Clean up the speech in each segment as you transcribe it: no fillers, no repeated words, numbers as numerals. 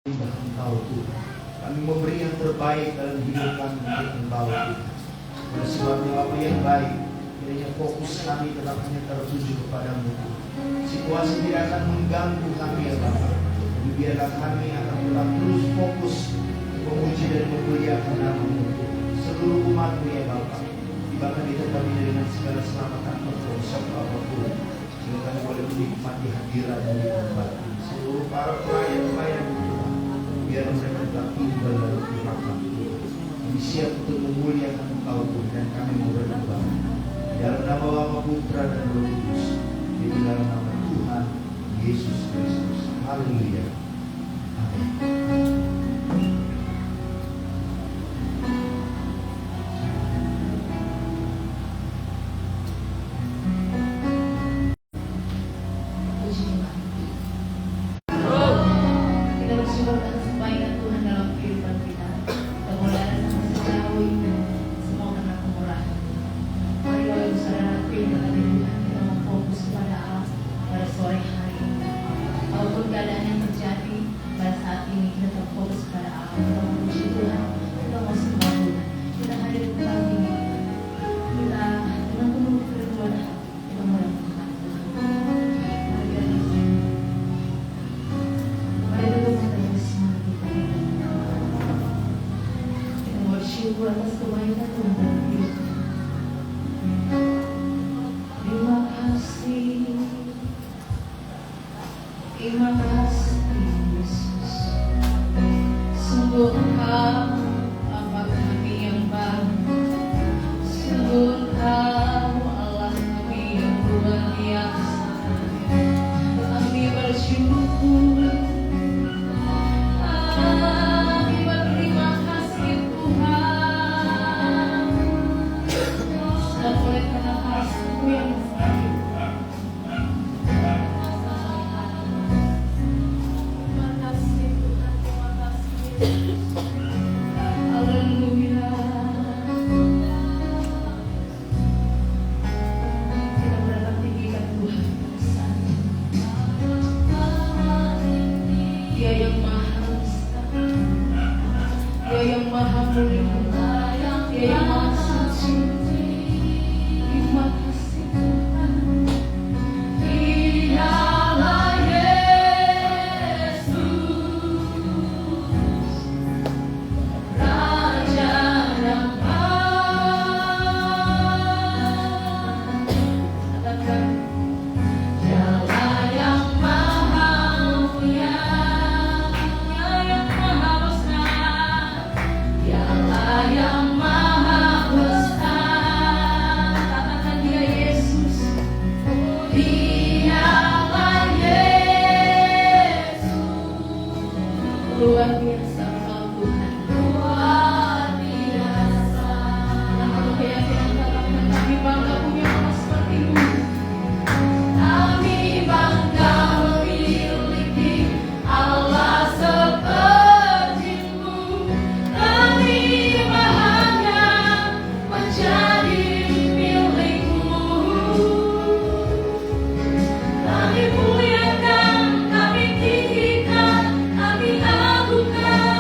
Engkau Tuhan. Kami memberi yang terbaik dalam hidup kami untuk Engkau Tuhan. Oleh sebabnya apa yang baik, kiranya fokus kami tetap hanya tertuju kepadamu Tuhan. Situasi tidak akan mengganggu kami ya Bapa. Tapi biarlah kami akan tetap terus fokus memuji dan memuliakan nama-Mu Tuhan. Seluruh umat-Mu ya Bapa, bahkan ditetapi dengan segala selamatan berproses apapun, sehingga kami boleh menikmati hadirat dari tempat ini. Seluruh para pelayan-pelayan Tuhan, biar mereka tetap tinggal dalam rahmat Tuhan. Kami siap untuk memuliakan Engkau Tuhan, dan kami mau berdoa dalam nama Bapa, Putra dan Roh Kudus, di dalam nama Tuhan Yesus Kristus. Haleluya. Amin. Kami muliakan, kami tinggikan, kami agukan.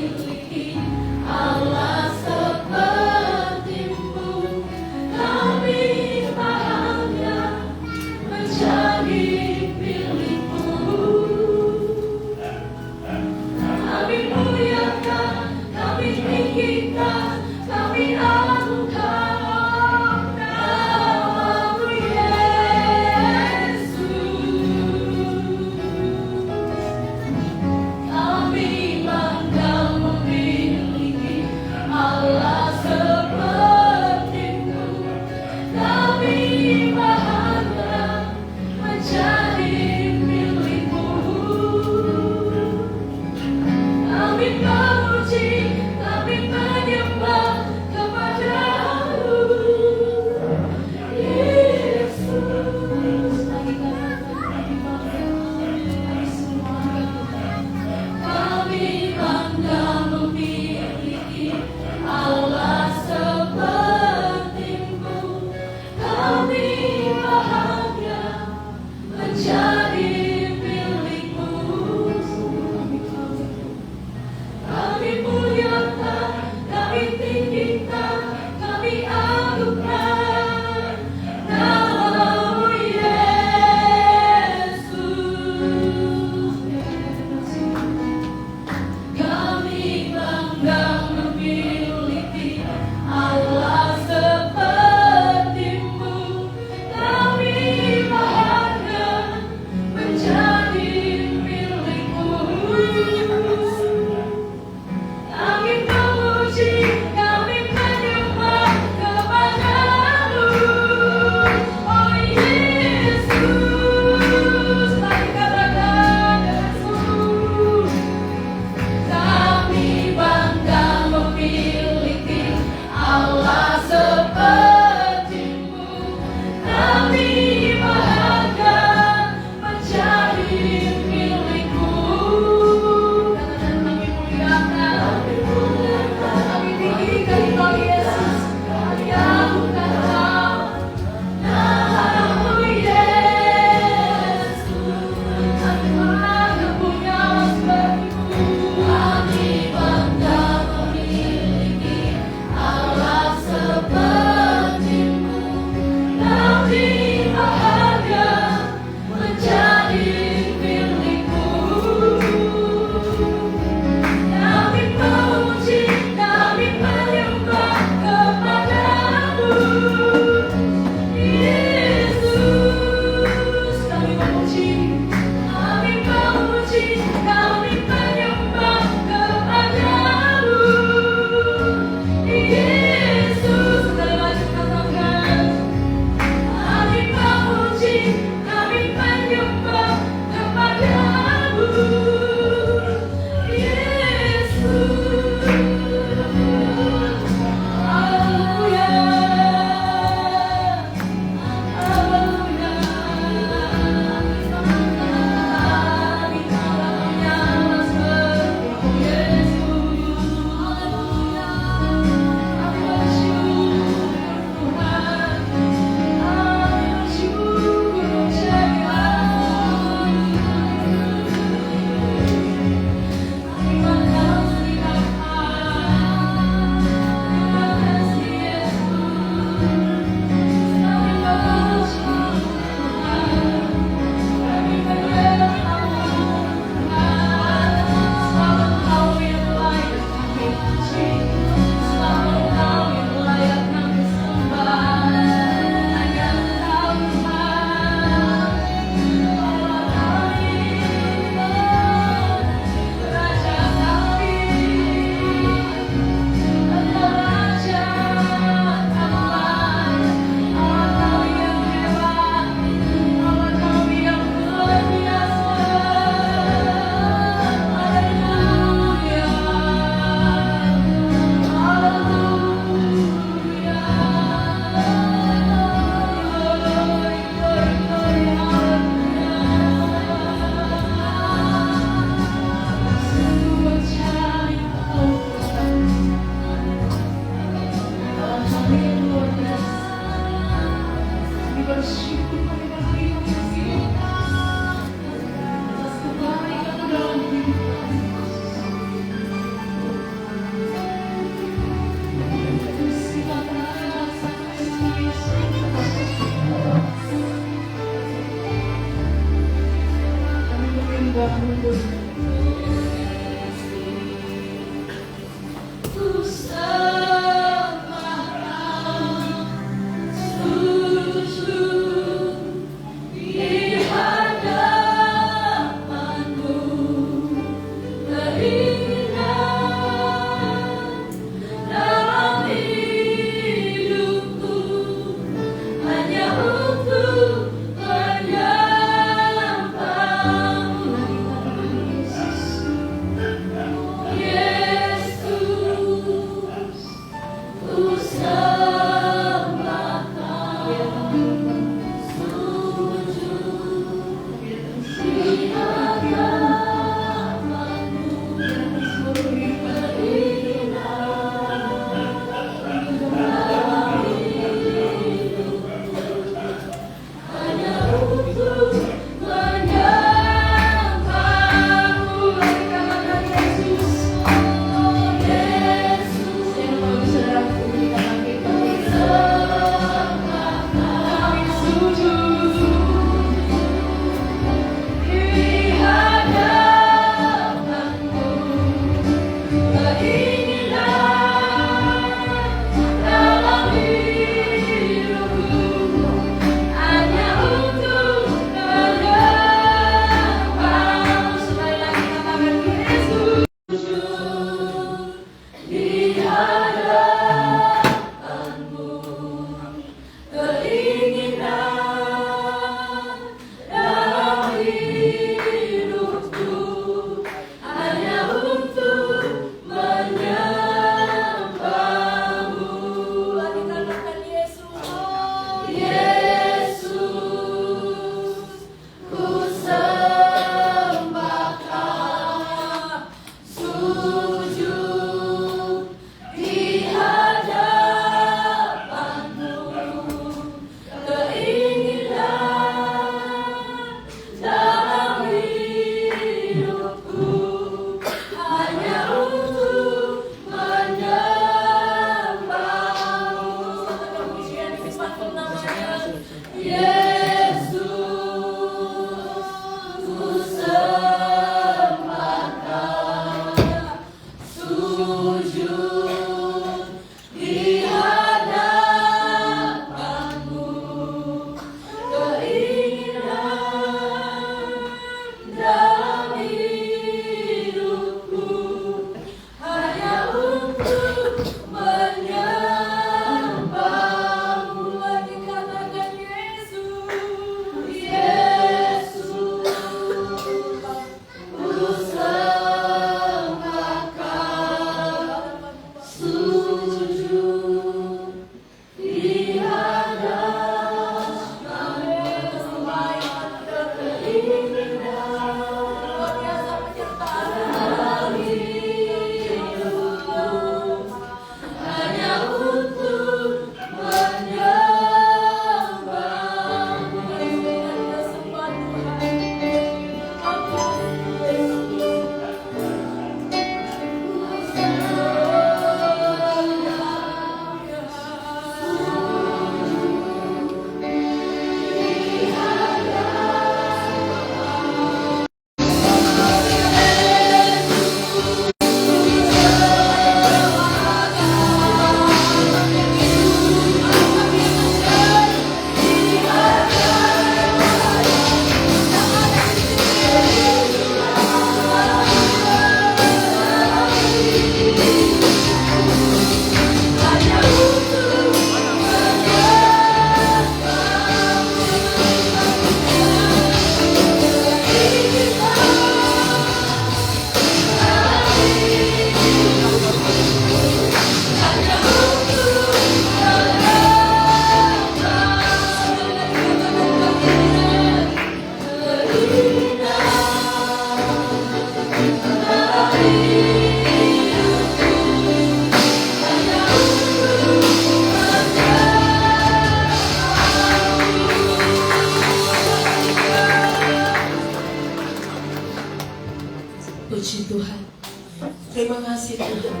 Terima kasih Tuhan.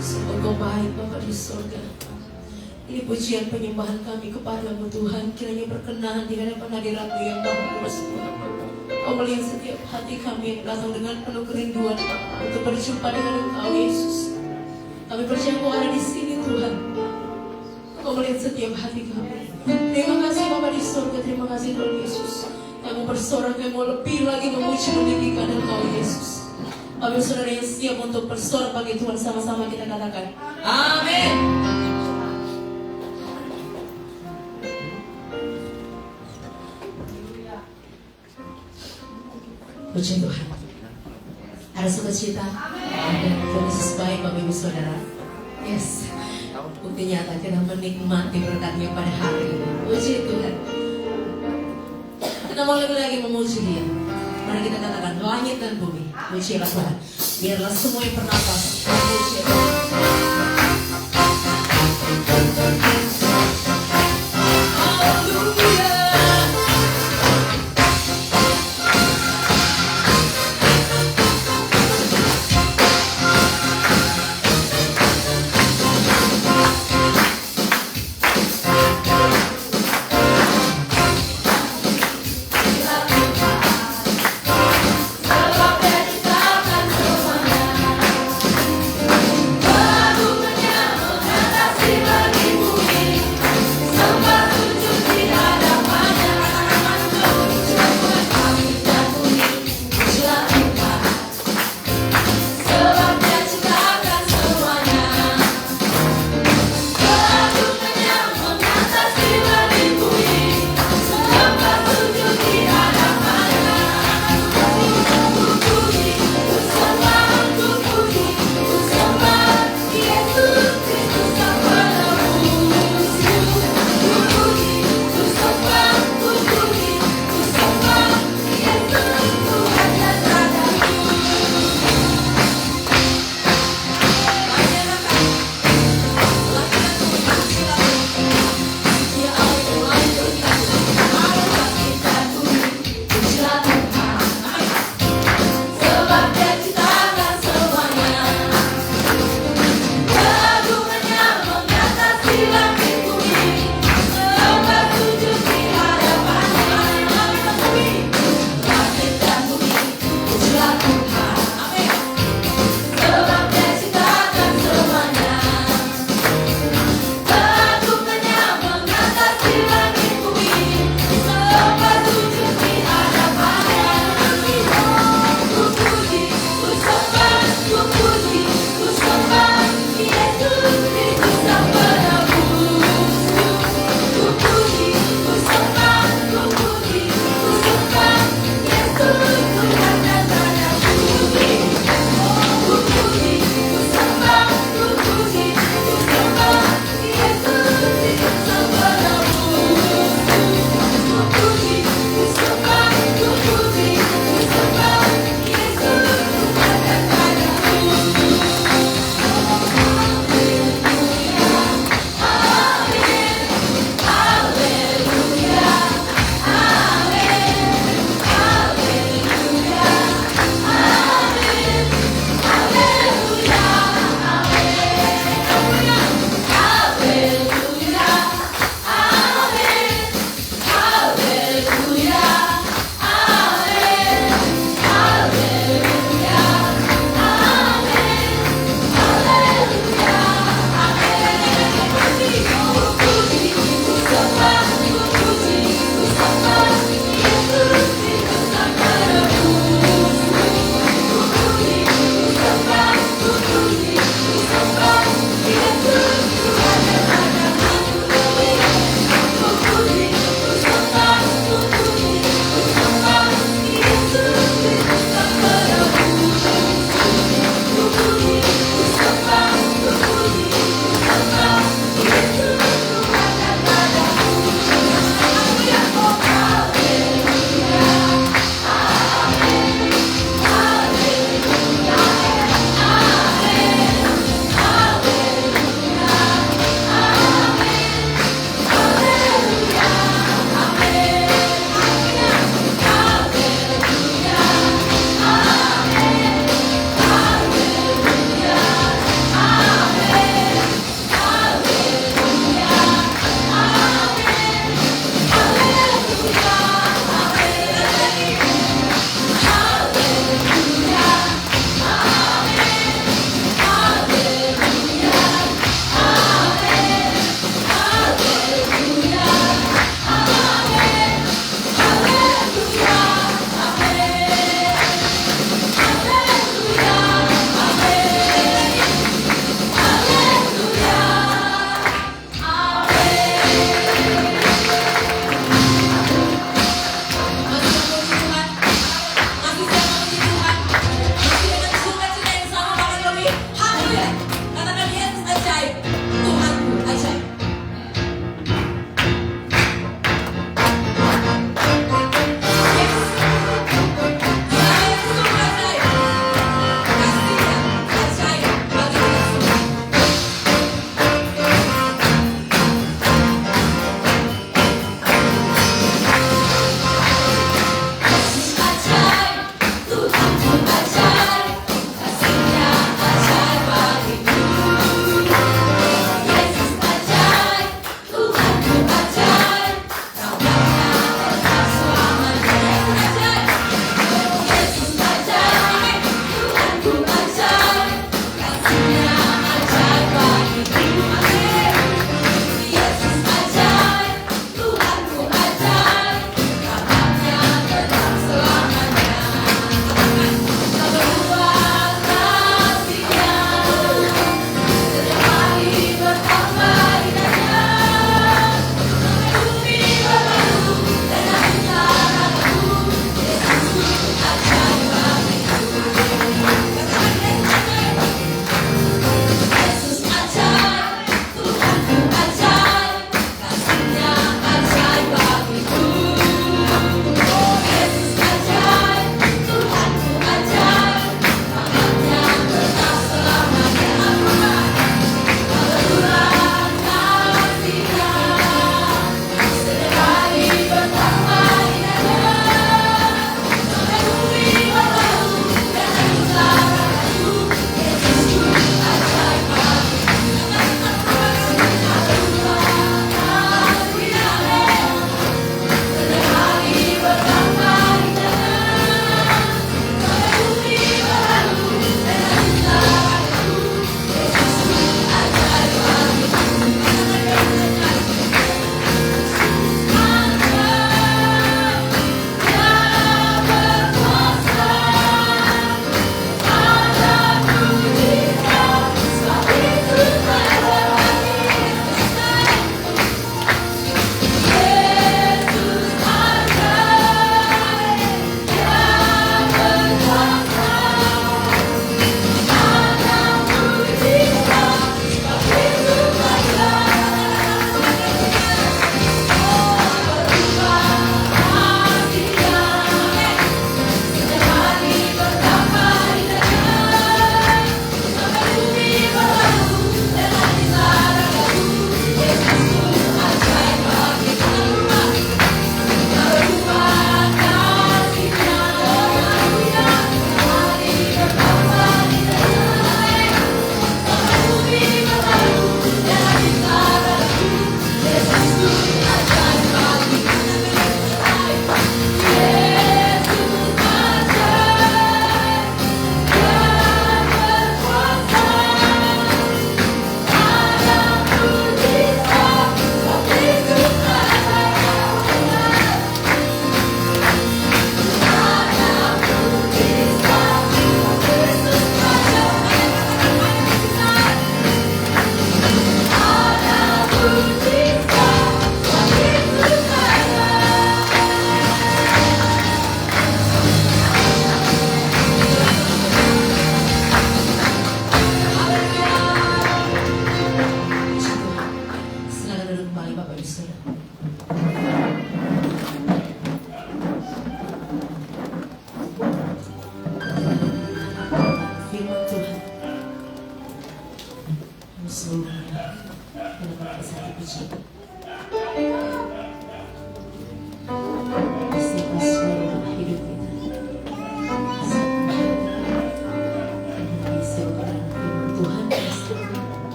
Sungguh Engkau baik Bapa di surga. Ini pujian penyembahan kami kepadamu Tuhan. Kiranya berkenan di hadapan hadirat-Mu yang maha kuasa. Kau melihat setiap hati kami yang datang dengan penuh kerinduan untuk berjumpa dengan Engkau Yesus. Kami percaya Engkau ada di sini Tuhan. Kau melihat setiap hati kami. Terima kasih Bapa di surga. Terima kasih Tuhan Yesus. Kami bersorak, kami mau lebih lagi memuji meninggikan Engkau Yesus. Kami saudara yang siap untuk bersorak bagi Tuhan, sama-sama kita katakan amin. Puji Tuhan. Ada sukacita, ada Tuhan Yesus baik Bapak Ibu Saudara. Yes, bukti nyata kita menikmati berkatnya pada hari ini. Puji Tuhan. Kita mau lagi memuji Dia. Mari kita katakan langit dan bumi, pujilah Tuhan. Biarlah semua yang bernapas memuji Tuhan. Baru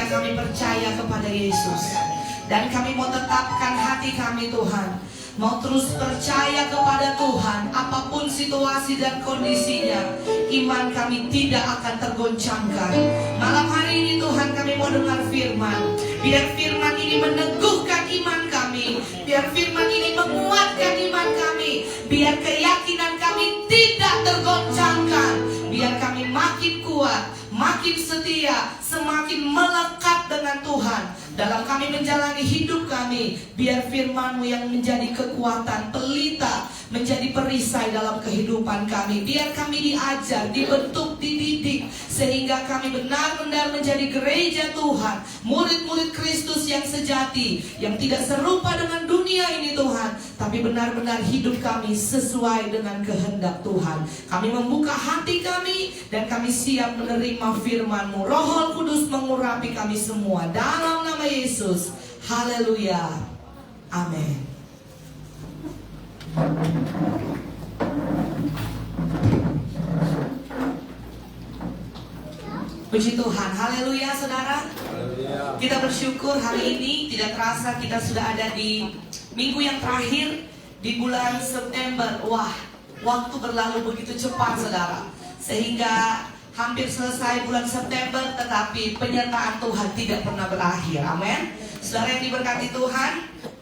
karena kami percaya kepada Yesus. Dan kami mau tetapkan hati kami Tuhan, mau terus percaya kepada Tuhan. Apapun situasi dan kondisinya, iman kami tidak akan tergoncangkan. Malam hari ini Tuhan, kami mau dengar firman. Biar firman ini meneguhkan iman kami, biar firman ini menguatkan iman kami, biar keyakinan kami tidak tergoncangkan, biar kami makin kuat, makin setia, semakin melekat dengan Tuhan dalam kami menjalani hidup kami. Biar firman-Mu yang menjadi kekuatan, pelita, menjadi perisai dalam kehidupan kami. Biar kami diajar, dibentuk, dididik, sehingga kami benar-benar menjadi gereja Tuhan, murid-murid Kristus yang sejati, yang tidak serupa dengan dunia ini Tuhan, tapi benar-benar hidup kami sesuai dengan kehendak Tuhan. Kami membuka hati kami dan kami siap menerima firman-Mu. Roh Kudus mengurapi kami semua dalam nama Yesus. Haleluya. Amin. Puji Tuhan, haleluya saudara. Haleluya. Kita bersyukur hari ini tidak terasa kita sudah ada di minggu yang terakhir di bulan September. Wah, waktu berlalu begitu cepat saudara, sehingga hampir selesai bulan September, tetapi penyertaan Tuhan tidak pernah berakhir. Amin. Saudara yang diberkati Tuhan,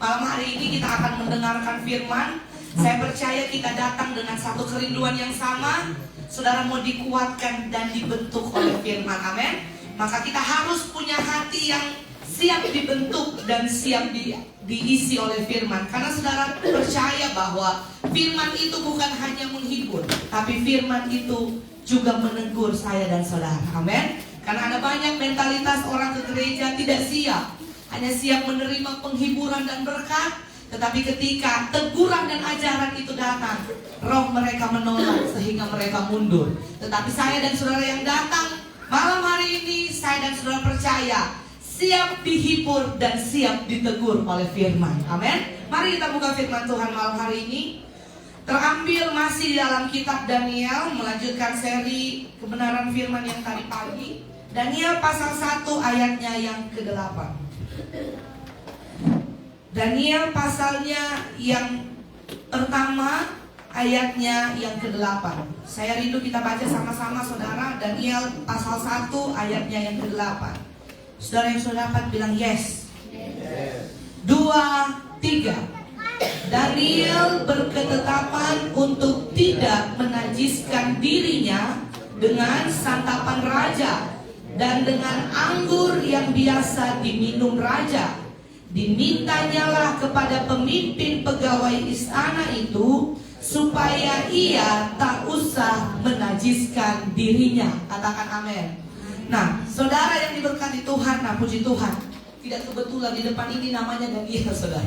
malam hari ini kita akan mendengarkan firman. Saya percaya kita datang dengan satu kerinduan yang sama. Saudara mau dikuatkan dan dibentuk oleh firman. Amin. Maka kita harus punya hati yang siap dibentuk dan siap diisi oleh firman. Karena saudara percaya bahwa firman itu bukan hanya menghibur, tapi firman itu juga menegur saya dan saudara. Amin. Karena ada banyak mentalitas orang ke gereja tidak siap, hanya siap menerima penghiburan dan berkat. Tetapi ketika teguran dan ajaran itu datang, roh mereka menolak sehingga mereka mundur. Tetapi saya dan saudara yang datang malam hari ini, saya dan saudara percaya, siap dihibur dan siap ditegur oleh firman. Amin. Mari kita buka firman Tuhan malam hari ini. Terambil masih di dalam kitab Daniel, melanjutkan seri kebenaran firman yang tadi pagi. Daniel pasal 1 ayatnya yang ke-8. Daniel pasalnya yang pertama ayatnya yang ke-8. Saya rindu kita baca sama-sama saudara. Daniel pasal 1 ayatnya yang ke-8. Saudara yang sudah dapat bilang yes. 2, 3. Daniel berketetapan untuk tidak menajiskan dirinya dengan santapan raja dan dengan anggur yang biasa diminum raja. Dimintanyalah kepada pemimpin pegawai istana itu supaya ia tak usah menajiskan dirinya. Katakan amin. Nah, saudara yang diberkati Tuhan, nah puji Tuhan, tidak kebetulan di depan ini namanya Daniel saudara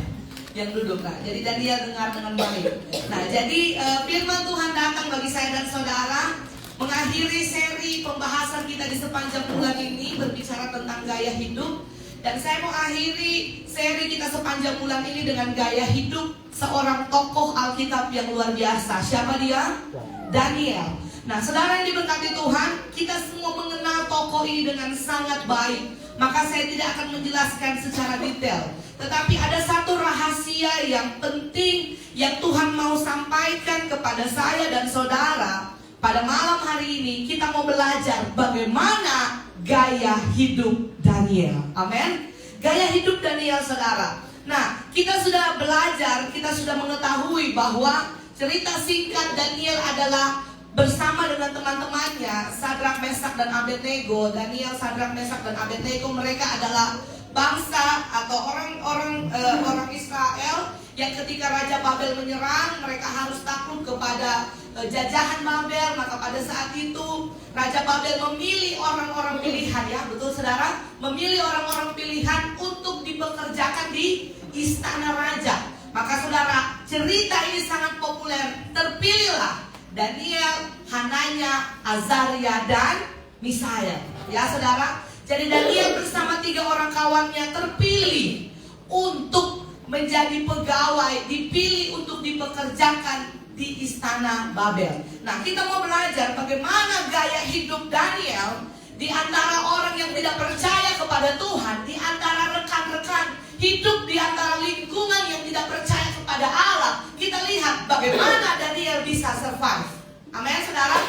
yang duduk. Nah, jadi Daniel dengar dengan baik. Nah, jadi firman Tuhan datang bagi saya dan saudara mengakhiri seri pembahasan kita di sepanjang bulan ini berbicara tentang gaya hidup. Dan saya mau akhiri seri kita sepanjang bulan ini dengan gaya hidup seorang tokoh Alkitab yang luar biasa. Siapa dia? Daniel. Nah, saudara yang diberkati Tuhan, kita semua mengenal tokoh ini dengan sangat baik. Maka saya tidak akan menjelaskan secara detail. Tetapi ada satu rahasia yang penting yang Tuhan mau sampaikan kepada saya dan saudara. Pada malam hari ini kita mau belajar bagaimana gaya hidup Daniel. Amin. Gaya hidup Daniel saudara. Nah, kita sudah belajar, kita sudah mengetahui bahwa cerita singkat Daniel adalah bersama dengan teman-temannya Sadrak, Mesak, dan Abednego. Daniel, Sadrak, Mesak, dan Abednego, mereka adalah bangsa atau orang Israel yang ketika Raja Babel menyerang, mereka harus takluk kepada jajahan Babel. Maka pada saat itu Raja Babel memilih orang-orang pilihan, ya betul saudara, memilih orang-orang pilihan untuk dipekerjakan di istana raja. Maka saudara, cerita ini sangat populer. Terpilihlah Daniel, Hananya, Azaria, dan Misael. Ya saudara, jadi Daniel bersama 3 orang kawannya terpilih untuk menjadi pegawai, dipilih untuk dipekerjakan di istana Babel. Nah, kita mau belajar bagaimana gaya hidup Daniel di antara orang yang tidak percaya kepada Tuhan, di antara rekan-rekan hidup, di antara lingkungan yang tidak percaya kepada Allah, kita lihat bagaimana Daniel bisa survive. Amin, saudara.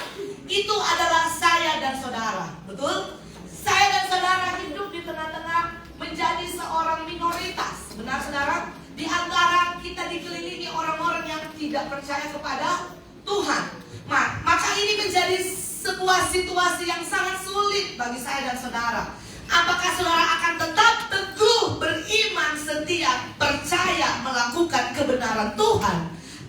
Itu adalah saya dan saudara, betul? Saya dan saudara hidup di tengah-tengah menjadi seorang minoritas, benar saudara? Di antara kita dikelilingi orang-orang yang tidak percaya kepada Tuhan. Maka ini menjadi sebuah situasi yang sangat sulit bagi saya dan saudara. Apakah saudara akan tetap teguh, beriman, setia, percaya, melakukan kebenaran Tuhan?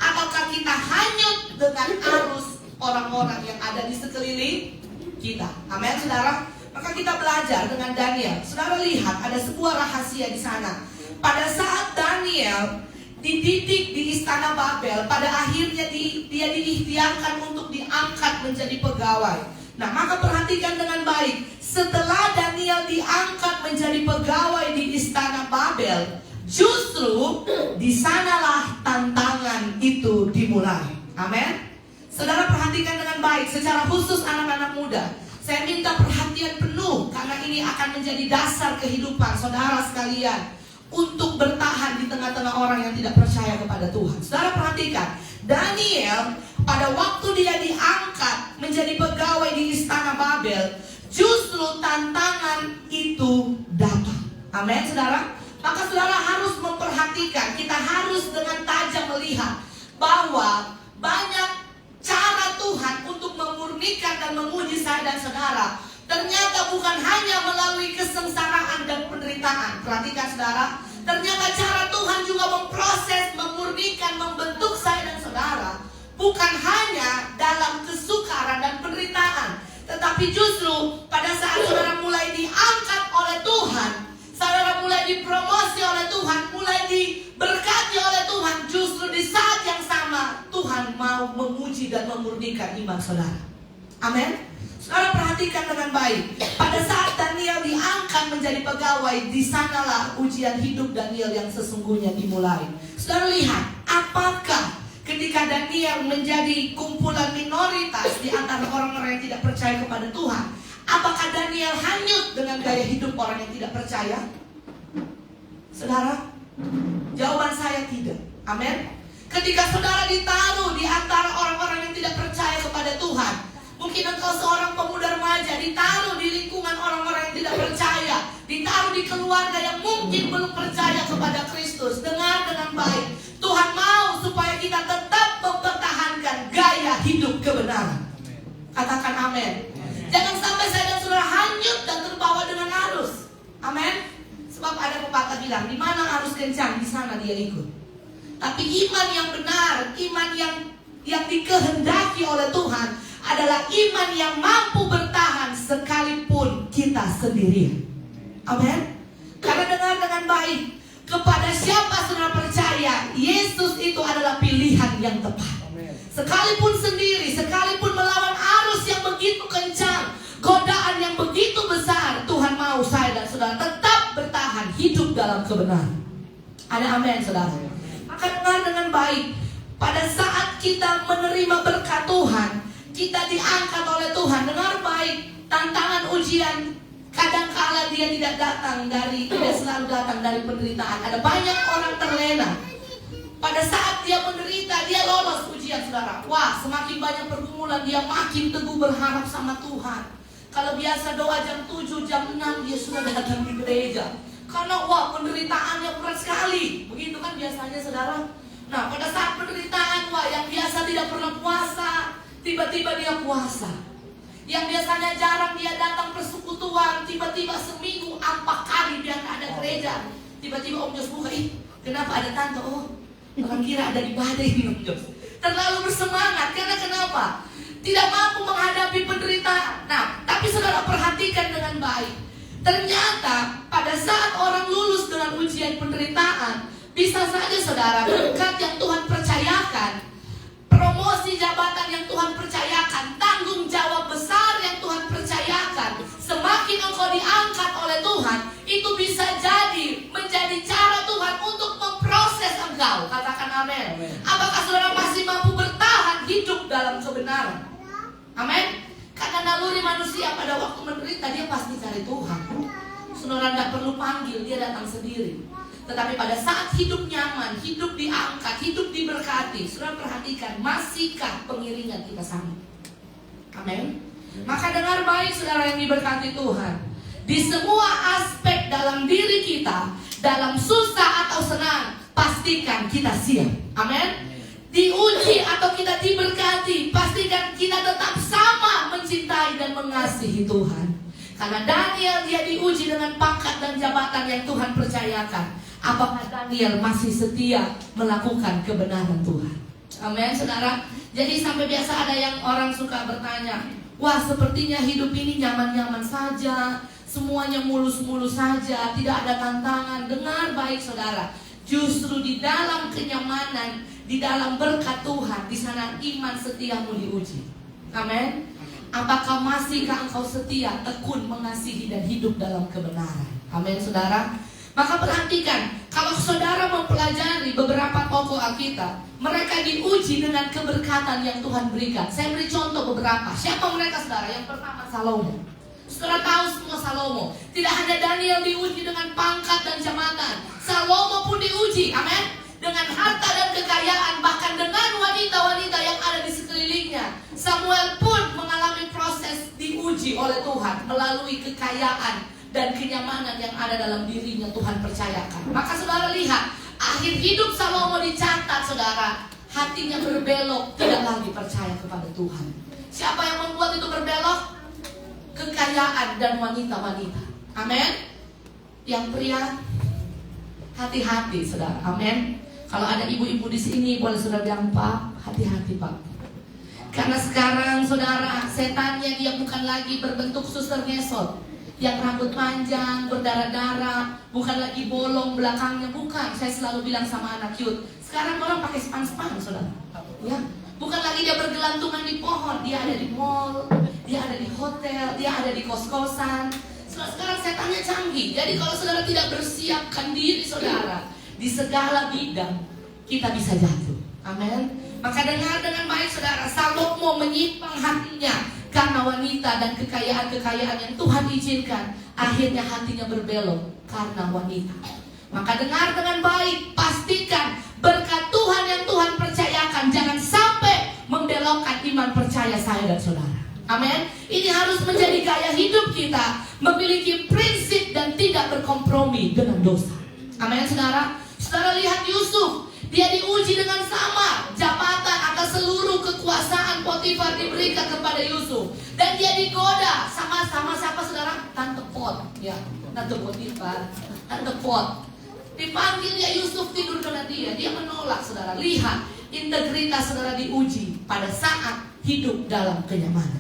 Ataukah kita hanyut dengan arus orang-orang yang ada di sekeliling kita? Amin, saudara. Maka kita belajar dengan Daniel. Saudara lihat ada sebuah rahasia di sana. Pada saat Daniel dididik di istana Babel, pada akhirnya dia diikhtiarkan untuk diangkat menjadi pegawai. Nah, maka perhatikan dengan baik. Setelah Daniel diangkat menjadi pegawai di istana Babel, justru di sanalah tantangan itu dimulai. Amin. Saudara perhatikan dengan baik, secara khusus anak-anak muda. Saya minta perhatian penuh karena ini akan menjadi dasar kehidupan saudara sekalian untuk bertahan di tengah-tengah orang yang tidak percaya kepada Tuhan. Saudara perhatikan, Daniel pada waktu dia diangkat menjadi pegawai di istana Babel, justru tantangan itu datang. Amin, saudara. Maka saudara harus memperhatikan, kita harus dengan tajam melihat bahwa banyak cara Tuhan untuk memurnikan dan menguji saya dan saudara. Ternyata bukan hanya melalui kesengsaraan dan penderitaan. Perhatikan saudara, ternyata cara Tuhan juga memproses, memurnikan, membentuk saya dan saudara bukan hanya dalam kesukaran dan penderitaan, tetapi justru pada saat saudara mulai diangkat oleh Tuhan, saudara mulai dipromosi oleh Tuhan, mulai diberkati oleh Tuhan, justru di saat yang sama Tuhan mau menguji dan memurnikan iman saudara. Amin. Saudara perhatikan dengan baik. Pada saat Daniel diangkat menjadi pegawai, di sanalah ujian hidup Daniel yang sesungguhnya dimulai. Saudara lihat, apakah ketika Daniel menjadi kumpulan minoritas di antara orang-orang yang tidak percaya kepada Tuhan, apakah Daniel hanyut dengan gaya hidup orang yang tidak percaya? Saudara, jawaban saya tidak. Amin. Ketika saudara ditaruh di antara orang-orang yang tidak percaya kepada Tuhan, mungkin engkau seorang pemuda remaja ditaruh di lingkungan orang-orang yang tidak percaya, ditaruh di keluarga yang mungkin belum percaya kepada Kristus. Dengar dengan baik, Tuhan mau supaya kita tetap mempertahankan gaya hidup kebenaran. Katakan amin. Jangan sampai saya dan saudara hanyut dan terbawa dengan arus. Amin. Sebab ada pepatah bilang, di mana arus kencang, di sana dia ikut. Tapi iman yang benar, iman yang dikehendaki oleh Tuhan adalah iman yang mampu bertahan sekalipun kita sendirian. Amin. Karena dengar dengan baik, kepada siapa saudara percaya, Yesus itu adalah pilihan yang tepat. Sekalipun sendiri, sekalipun melawan arus yang begitu kencang, godaan yang begitu besar, Tuhan mau saya dan saudara tetap bertahan hidup dalam kebenaran. Ada amin, saudara. Maka dengar dengan baik, pada saat kita menerima berkat Tuhan, kita diangkat oleh Tuhan. Dengar baik, tantangan ujian kadangkala dia tidak selalu datang dari penderitaan. Ada banyak orang terlena. Pada saat dia menderita, dia lolos ujian, saudara. Wah, semakin banyak pergumulan, dia makin teguh berharap sama Tuhan. Kalau biasa doa jam 7, jam 6 dia sudah datang di gereja. Karena wah, penderitaannya berat sekali. Begitu kan biasanya, saudara. Nah, pada saat penderitaan, wah, yang biasa tidak pernah puasa, tiba-tiba dia puasa. Yang biasanya jarang dia datang persekutuan, tiba-tiba seminggu 4 kali dia ada gereja. Tiba-tiba Om Jos buka, kenapa ada tante? Oh, orang kira ada ibadah ini Om Jos. Terlalu bersemangat, karena kenapa? Tidak mampu menghadapi penderitaan. Nah, tapi saudara perhatikan dengan baik. Ternyata pada saat orang lulus dengan ujian penderitaan, bisa saja saudara, berkat yang Tuhan percayakan, promosi jabatan yang Tuhan percayakan, tanggung jawab besar yang Tuhan percayakan, semakin engkau diangkat oleh Tuhan, itu bisa jadi menjadi cara Tuhan untuk memproses engkau. Katakan amin. Apakah saudara masih mampu bertahan hidup dalam kebenaran? Amin. Karena Karena naluri manusia pada waktu menderita dia pasti cari Tuhan. Saudara tidak perlu panggil, dia datang sendiri. Tetapi pada saat hidup nyaman, hidup diangkat, hidup diberkati, saudara perhatikan, masihkah pengiringan kita sama? Amin. Maka dengar baik saudara yang diberkati Tuhan. Di semua aspek dalam diri kita, dalam susah atau senang, pastikan kita siap. Amin. Diuji atau kita diberkati, pastikan kita tetap sama mencintai dan mengasihi Tuhan. Karena Daniel dia diuji dengan pangkat dan jabatan yang Tuhan percayakan. Apakah Daniel masih setia melakukan kebenaran Tuhan? Amin, saudara. Jadi sampai biasa ada yang orang suka bertanya, wah sepertinya hidup ini nyaman-nyaman saja, semuanya mulus-mulus saja, tidak ada tantangan. Dengar baik saudara, justru di dalam kenyamanan, di dalam berkat Tuhan, di sana iman setiamu diuji. Amin. Apakah masihkah engkau setia, tekun mengasihi dan hidup dalam kebenaran? Amin, saudara. Maka perhatikan, kalau saudara mempelajari beberapa tokoh Alkitab, mereka diuji dengan keberkatan yang Tuhan berikan. Saya beri contoh beberapa. Siapa mereka, saudara? Yang pertama, Salomo. Saudara tahu semua Salomo. Tidak hanya Daniel diuji dengan pangkat dan jabatan, Salomo pun diuji, amin, dengan harta dan kekayaan, bahkan dengan wanita-wanita yang ada di sekelilingnya. Samuel pun mengalami proses diuji oleh Tuhan melalui kekayaan dan kenyamanan yang ada dalam dirinya Tuhan percayakan. Maka saudara lihat, akhir hidup Salomo dicatat, saudara, hatinya berbelok, tidak lagi percaya kepada Tuhan. Siapa yang membuat itu berbelok? Kekayaan dan wanita-wanita. Amin. Yang pria, hati-hati, saudara. Amin. Kalau ada ibu-ibu di sini, boleh saudara bilang, Pak, hati-hati, Pak. Karena sekarang, saudara, setannya dia bukan lagi berbentuk suster ngesot, yang rambut panjang, berdarah-darah, bukan lagi bolong belakangnya, bukan. Saya selalu bilang sama anak youth, sekarang orang pakai span-span, saudara. Ya, bukan lagi dia bergelantungan di pohon, dia ada di mall, dia ada di hotel, dia ada di kos-kosan. Sekarang setannya canggih. Jadi kalau saudara tidak bersiapkan diri, saudara, di segala bidang kita bisa jatuh. Amin. Maka dengar dengan baik, saudara, Salomo menyimpang hatinya karena wanita dan kekayaan-kekayaan yang Tuhan izinkan. Akhirnya hatinya berbelok karena wanita. Maka dengar dengan baik, pastikan berkat Tuhan yang Tuhan percayakan jangan sampai membelokkan iman percaya saya dan saudara. Amin. Ini harus menjadi gaya hidup kita, memiliki prinsip dan tidak berkompromi dengan dosa. Amin, saudara. Saudara lihat Yusuf, dia diuji dengan sama jabatan atas seluruh kekuasaan Potifar diberikan kepada Yusuf, dan dia digoda sama-sama siapa, saudara? Tante Pot, ya, Tante Potifar, Tante Pot. Dipanggilnya Yusuf tidur dengan dia menolak, saudara. Lihat, integritas saudara diuji pada saat hidup dalam kenyamanan.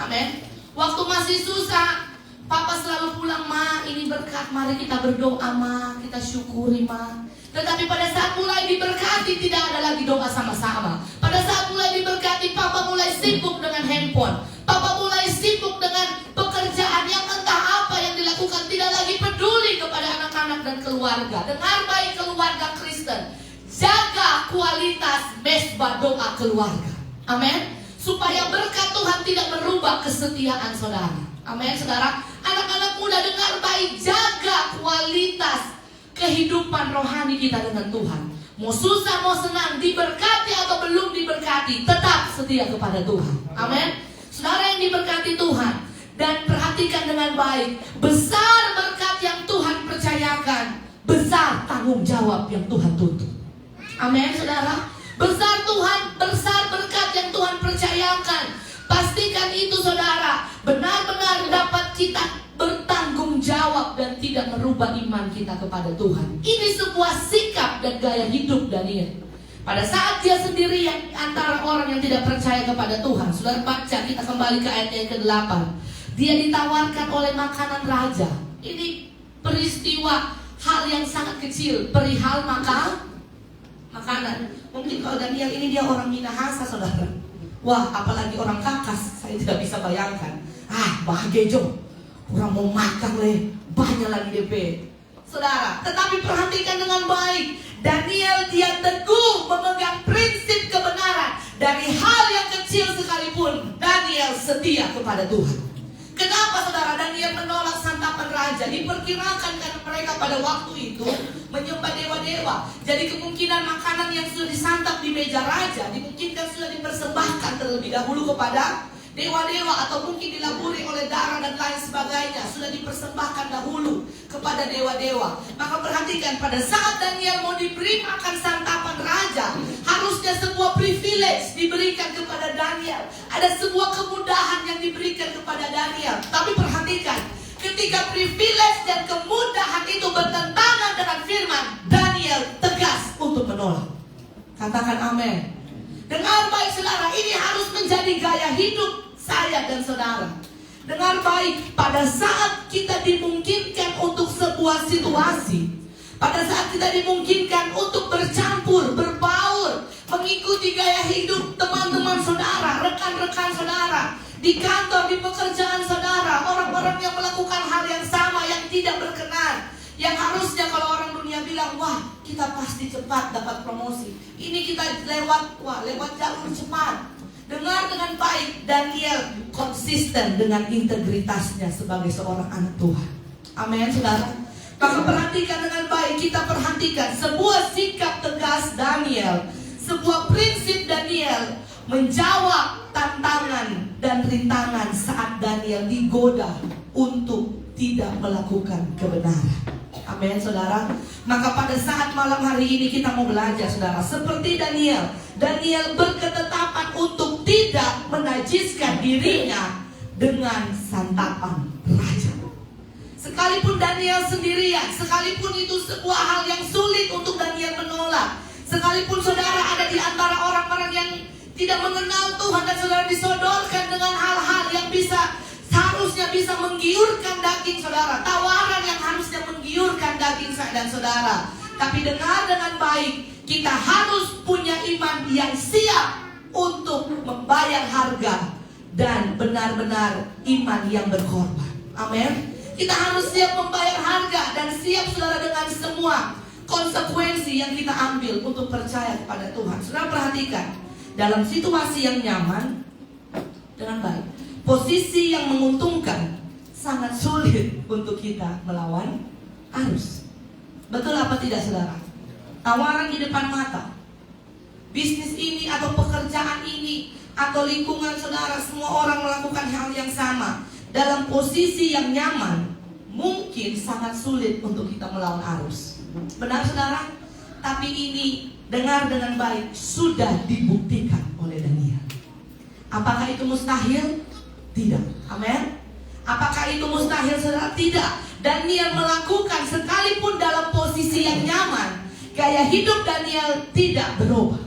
Amin. Waktu masih susah, Papa selalu pulang, Ma, ini berkat, mari kita berdoa, Ma, kita syukuri, Ma. Tetapi pada saat mulai diberkati, tidak ada lagi doa sama-sama. Pada saat mulai diberkati, Papa mulai sibuk dengan handphone, Papa mulai sibuk dengan pekerjaan yang entah apa yang dilakukan, tidak lagi peduli kepada anak-anak dan keluarga. Dengar baik keluarga Kristen, jaga kualitas mesbah doa keluarga. Amin. Supaya berkat Tuhan tidak merubah kesetiaan saudara. Amin, saudara. Anak-anak muda dengar baik, jaga kualitas kehidupan rohani kita dengan Tuhan. Mau susah, mau senang, diberkati atau belum diberkati, tetap setia kepada Tuhan. Amin. Saudara yang diberkati Tuhan, dan perhatikan dengan baik, besar berkat yang Tuhan percayakan, besar tanggung jawab yang Tuhan tuntut. Amin, saudara. Besar Tuhan, besar berkat yang Tuhan percayakan. Pastikan itu, saudara, benar-benar dapat kita bertanggung jawab dan tidak merubah iman kita kepada Tuhan. Ini sebuah sikap dan gaya hidup Daniel. Pada saat dia sendirian antara orang yang tidak percaya kepada Tuhan, saudara baca, kita kembali ke ayat yang ke-8. Dia ditawarkan oleh makanan raja. Ini peristiwa hal yang sangat kecil, perihal makanan. Mungkin kalau Daniel ini dia orang Minahasa, saudara. Wah, apalagi orang Kakas, saya tidak bisa bayangkan. Bahagia jo, orang mau makan leh, banyak lagi DP. Saudara, tetapi perhatikan dengan baik, Daniel dia teguh memegang prinsip kebenaran. Dari hal yang kecil sekalipun Daniel setia kepada Tuhan. Kenapa saudara? Daniel menolak santapan raja? Diperkirakan karena mereka pada waktu itu menyembah dewa-dewa. Jadi kemungkinan makanan yang sudah disantap di meja raja dimungkinkan sudah dipersembahkan terlebih dahulu kepada dewa-dewa, atau mungkin dilaburi oleh darah dan lain sebagainya, sudah dipersembahkan dahulu kepada dewa-dewa. Maka perhatikan, pada saat Daniel mau diberi makan santapan raja, harusnya sebuah privilege diberikan kepada Daniel. Ada sebuah kemudahan yang diberikan kepada Daniel. Tapi perhatikan, ketika privilege dan kemudahan itu bertentangan dengan firman, Daniel tegas untuk menolak. Katakan amin. Dengar baik saudara, ini harus menjadi gaya hidup saya dan saudara. Dengar baik, pada saat kita dimungkinkan untuk sebuah situasi, pada saat kita dimungkinkan untuk bercampur, berbaur, mengikuti gaya hidup teman-teman saudara, rekan-rekan saudara, di kantor, di pekerjaan saudara, orang-orang yang melakukan hal yang sama, yang tidak berkenan, yang harusnya kalau orang dunia bilang, wah kita pasti cepat dapat promosi, ini kita lewat jalur cepat. Dengar dengan baik, Daniel konsisten dengan integritasnya sebagai seorang anak Tuhan. Amin saudara. Maka perhatikan dengan baik, kita perhatikan sebuah sikap tegas Daniel, sebuah prinsip Daniel menjawab tantangan dan rintangan saat Daniel digoda untuk tidak melakukan kebenaran. Amin saudara. Maka pada saat malam hari ini kita mau belajar saudara, seperti Daniel berketetapan untuk tidak menajiskan dirinya dengan santapan raja. Sekalipun Daniel sendirian, sekalipun itu sebuah hal yang sulit untuk Daniel menolak, sekalipun saudara ada di antara orang-orang yang tidak mengenal Tuhan dan saudara disodorkan dengan hal-hal yang harusnya bisa menggiurkan daging saudara, tawaran yang harusnya menggiurkan daging saya dan saudara. Tapi dengar dengan baik, kita harus punya iman yang siap untuk membayar harga dan benar-benar iman yang berkorban. Amin. Kita harus siap membayar harga dan siap saudara dengan semua konsekuensi yang kita ambil untuk percaya kepada Tuhan. Saudara perhatikan, dalam situasi yang nyaman, dengan baik, posisi yang menguntungkan, sangat sulit untuk kita melawan arus. Betul apa tidak saudara? Tawaran di depan mata, bisnis ini atau pekerjaan ini atau lingkungan saudara, semua orang melakukan hal yang sama. Dalam posisi yang nyaman, mungkin sangat sulit untuk kita melawan arus. Benar saudara? Tapi ini, dengar dengan baik, sudah dibuktikan oleh Daniel. Apakah itu mustahil? Tidak. Amin. Apakah itu mustahil saudara? Tidak. Daniel melakukan sekalipun dalam posisi yang nyaman, gaya hidup Daniel tidak berubah.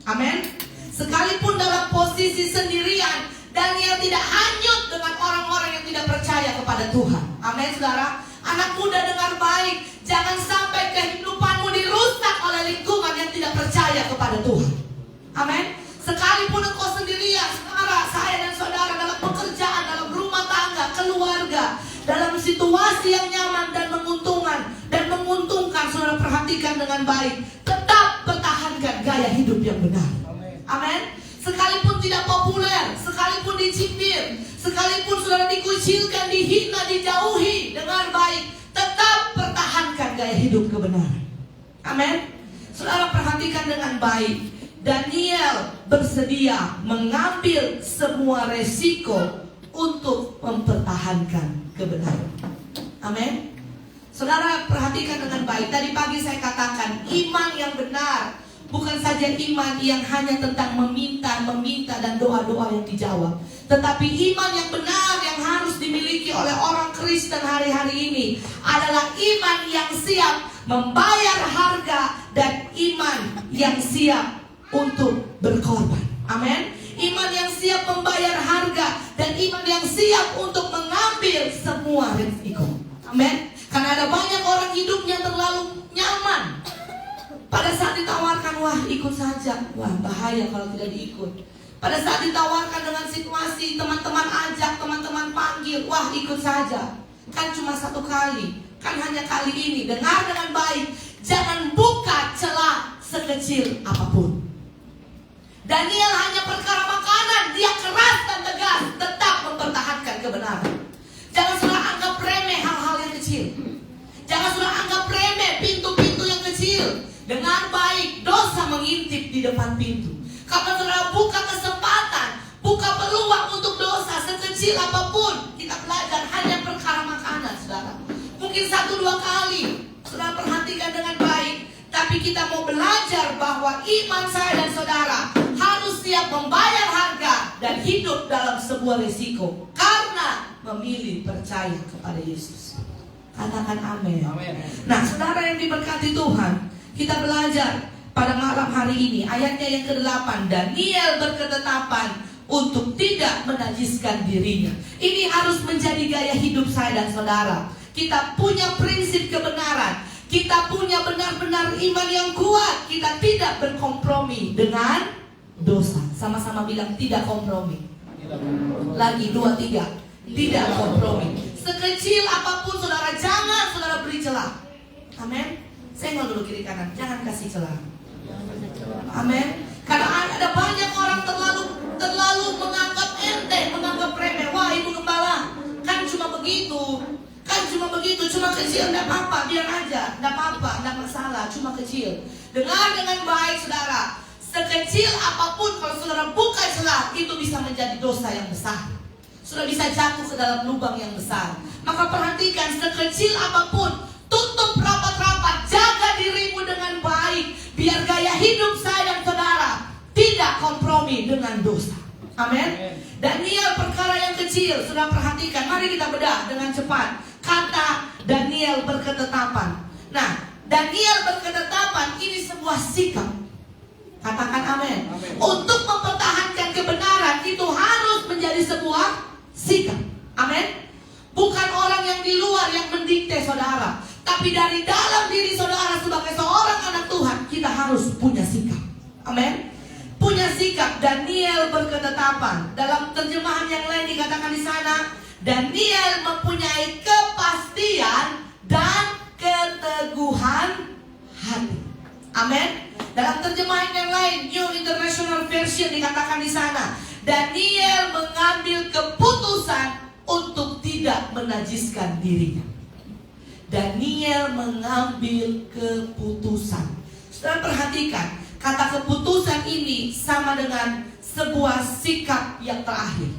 Amin. Sekalipun dalam posisi sendirian, Daniel tidak hanyut dengan orang-orang yang tidak percaya kepada Tuhan. Amin saudara. Anak muda dengar baik, jangan sampai kehidupanmu dirusak oleh lingkungan yang tidak percaya kepada Tuhan. Amin. Sekalipun engkau sendirian, saudara, saya dan saudara, dalam pekerjaan, dalam rumah tangga, keluarga, dalam situasi yang nyaman dan menguntungkan, saudara perhatikan dengan baik, tetap pertahankan gaya hidup yang benar. Amin. Sekalipun tidak populer, sekalipun dicibir, sekalipun saudara dikucilkan, dihina, dijauhi, dengar baik, tetap pertahankan gaya hidup kebenaran. Amin. Saudara perhatikan dengan baik, Daniel bersedia mengambil semua resiko untuk mempertahankan kebenaran. Amin. Saudara perhatikan dengan baik. Tadi pagi saya katakan, iman yang benar bukan saja iman yang hanya tentang meminta dan doa-doa yang dijawab, tetapi iman yang benar yang harus dimiliki oleh orang Kristen hari-hari ini adalah iman yang siap membayar harga dan iman yang siap untuk berkorban. Amin. Iman yang siap membayar harga dan iman yang siap untuk mengambil semua risiko. Amin. Karena ada banyak orang hidupnya terlalu nyaman. Pada saat ditawarkan, wah ikut saja, wah bahaya kalau tidak diikut. Pada saat ditawarkan dengan situasi, teman-teman ajak, teman-teman panggil, wah ikut saja. Kan cuma satu kali, kan hanya kali ini. Dengar dengan baik, jangan buka celah sekecil apapun. Daniel hanya perkara makanan, dia keras dan tegas, tetap mempertahankan kebenaran. Jangan saudara anggap remeh hal-hal yang kecil. Jangan saudara anggap remeh pintu-pintu yang kecil. Dengan baik, dosa mengintip di depan pintu. Kalau saudara buka kesempatan, buka peluang untuk dosa sekecil apapun, kita belajar hanya perkara makanan, saudara. Mungkin 1-2 kali, saudara perhatikan dengan baik. Tapi kita mau belajar bahwa iman saya dan saudara harus siap membayar harga dan hidup dalam sebuah risiko karena memilih percaya kepada Yesus. Katakan amin. Nah, saudara yang diberkati Tuhan, kita belajar pada malam hari ini ayatnya yang ke-8. Daniel berketetapan untuk tidak menajiskan dirinya. Ini harus menjadi gaya hidup saya dan saudara. Kita punya prinsip kebenaran. Kita punya benar-benar iman yang kuat. Kita tidak berkompromi dengan dosa. Sama-sama bilang tidak kompromi. Lagi 2, 3. Tidak kompromi. Sekecil apapun saudara, jangan saudara beri celah. Amin. Saya mau dulu kiri kanan, jangan kasih celah. Amin. Karena ada banyak orang terlalu menganggap enteng, menganggap remeh. Wah, ibu gembala, kan cuma begitu. Cuma kecil, enggak apa-apa, biar aja. Enggak apa-apa, enggak masalah, cuma kecil. Dengar dengan baik saudara. Sekecil apapun kalau saudara buka celah, itu bisa menjadi dosa yang besar. Sudah bisa jatuh ke dalam lubang yang besar. Maka perhatikan, sekecil apapun, tutup rapat-rapat, jaga dirimu dengan baik, biar gaya hidup saya dan saudara tidak kompromi dengan dosa. Amin. Daniel perkara yang kecil, sudah perhatikan. Mari kita bedah dengan cepat. Kata Daniel berketetapan. Nah, Daniel berketetapan ini sebuah sikap. Katakan amin. Untuk mempertahankan kebenaran itu harus menjadi sebuah sikap. Amin. Bukan orang yang di luar yang mendikte saudara, tapi dari dalam diri saudara sebagai seorang anak Tuhan, kita harus punya sikap. Amin. Punya sikap. Daniel berketetapan. Dalam terjemahan yang lain dikatakan di sana, Daniel mempunyai kepastian dan keteguhan hati. Amin. Dalam terjemahan yang lain, New International Version dikatakan di sana, Daniel mengambil keputusan untuk tidak menajiskan dirinya. Daniel mengambil keputusan. Saudara perhatikan, kata keputusan ini sama dengan sebuah sikap yang terakhir.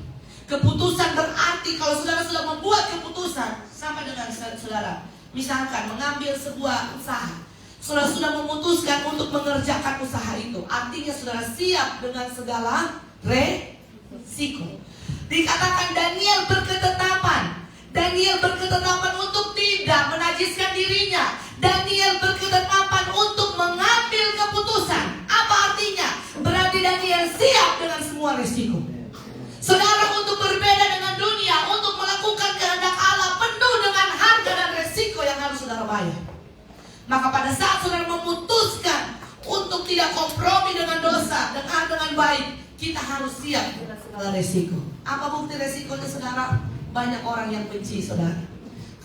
Keputusan berarti kalau saudara sudah membuat keputusan, sama dengan saudara misalkan mengambil sebuah usaha, saudara sudah memutuskan untuk mengerjakan usaha itu, artinya saudara siap dengan segala resiko. Dikatakan Daniel berketetapan. Daniel berketetapan untuk tidak menajiskan dirinya. Daniel berketetapan untuk mengambil keputusan. Apa artinya? Berarti Daniel siap dengan semua resiko. Saudara, untuk berbeda dengan dunia, untuk melakukan kehendak Allah penuh dengan harga dan resiko yang harus saudara bayar. Maka pada saat saudara memutuskan untuk tidak kompromi dengan dosa, dengan baik, kita harus siap dengan segala resiko. Apa bukti resikonya saudara? Banyak orang yang benci saudara.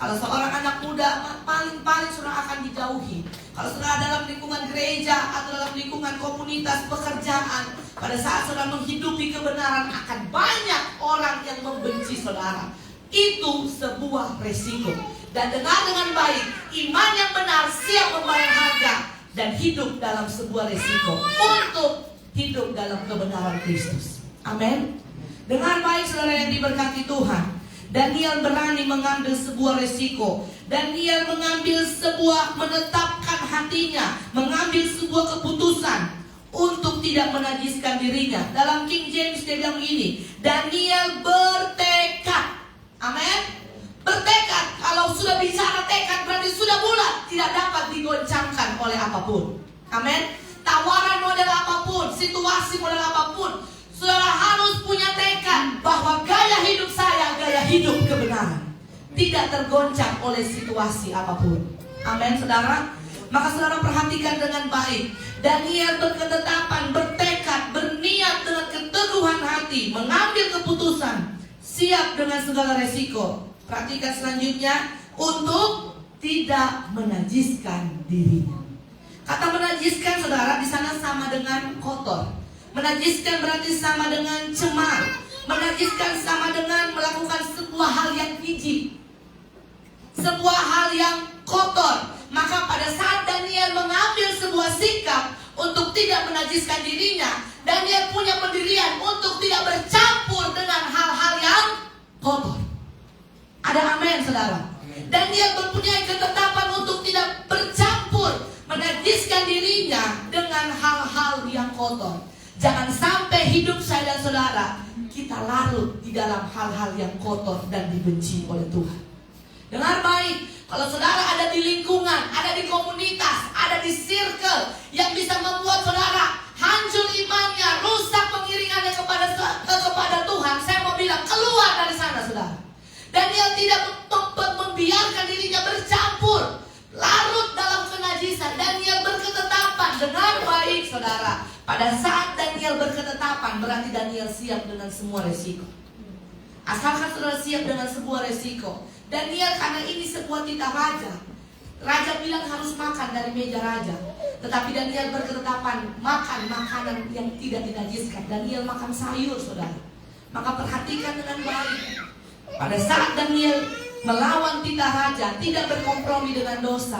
Kalau seorang anak muda, paling saudara akan dijauhi. Kalau saudara dalam lingkungan gereja atau dalam lingkungan komunitas pekerjaan, pada saat saudara menghidupi kebenaran, akan banyak orang yang membenci saudara. Itu sebuah resiko. Dan dengar dengan baik, iman yang benar siap membayar harga dan hidup dalam sebuah resiko untuk hidup dalam kebenaran Kristus. Amin. Dengar baik saudara yang diberkati Tuhan. Daniel berani mengambil sebuah resiko. Daniel menetapkan hatinya, mengambil sebuah keputusan untuk tidak menajiskan dirinya. Dalam King James dia bilang begini, Daniel bertekad. Amin. Bertekad. Kalau sudah bicara tekad berarti sudah bulat, tidak dapat digoncangkan oleh apapun. Amin. Tawaran model apapun, situasi model apapun, saudara harus punya tekad bahwa gaya hidup saya, gaya hidup kebenaran, tidak tergoncang oleh situasi apapun. Amin saudara. Maka saudara perhatikan dengan baik. Daniel berketetapan, bertekad, berniat dengan keteguhan hati, mengambil keputusan, siap dengan segala resiko. Perhatikan selanjutnya, untuk tidak menajiskan dirinya. Kata menajiskan saudara di sana sama dengan kotor. Menajiskan berarti sama dengan cemar. Menajiskan sama dengan melakukan sebuah hal yang keji, sebuah hal yang kotor. Maka pada saat Daniel mengambil sebuah sikap untuk tidak menajiskan dirinya, Daniel punya pendirian untuk tidak bercampur dengan hal-hal yang kotor. Ada amin, saudara? Daniel mempunyai ketetapan untuk tidak bercampur, menajiskan dirinya dengan hal-hal yang kotor. Jangan sampai hidup saya dan saudara kita larut di dalam hal-hal yang kotor dan dibenci oleh Tuhan. Dengar baik, kalau saudara ada di lingkungan, ada di komunitas, ada di circle yang bisa membuat saudara hancur imannya, rusak pengiringannya kepada Tuhan, saya mau bilang keluar dari sana, saudara. Daniel tidak membiarkan dirinya bercampur, larut dalam kenajisan. Daniel berketetapan. Dengar baik, saudara. Pada saat Daniel berketetapan, berarti Daniel siap dengan semua resiko. Asalkan saudara siap dengan sebuah resiko. Daniel, karena ini sebuah titah raja, raja bilang harus makan dari meja raja. Tetapi Daniel berketetapan makan makanan yang tidak dinajiskan. Daniel makan sayur, saudara. Maka perhatikan dengan baik. Pada saat Daniel melawan titah raja, tidak berkompromi dengan dosa,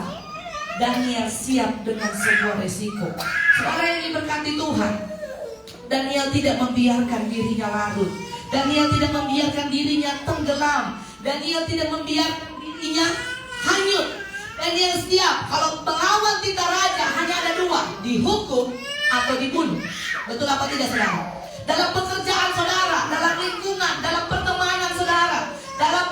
Daniel siap dengan sebuah resiko. Saudara yang diberkati Tuhan, Daniel tidak membiarkan dirinya larut. Daniel tidak membiarkan dirinya tenggelam. Daniel tidak membiarkan dirinya hanyut. Daniel siap. Kalau melawan titah raja hanya ada dua, dihukum atau dibunuh. Betul apa tidak, saudara? Dalam pekerjaan saudara, dalam lingkungan, dalam pertemanan saudara, dalam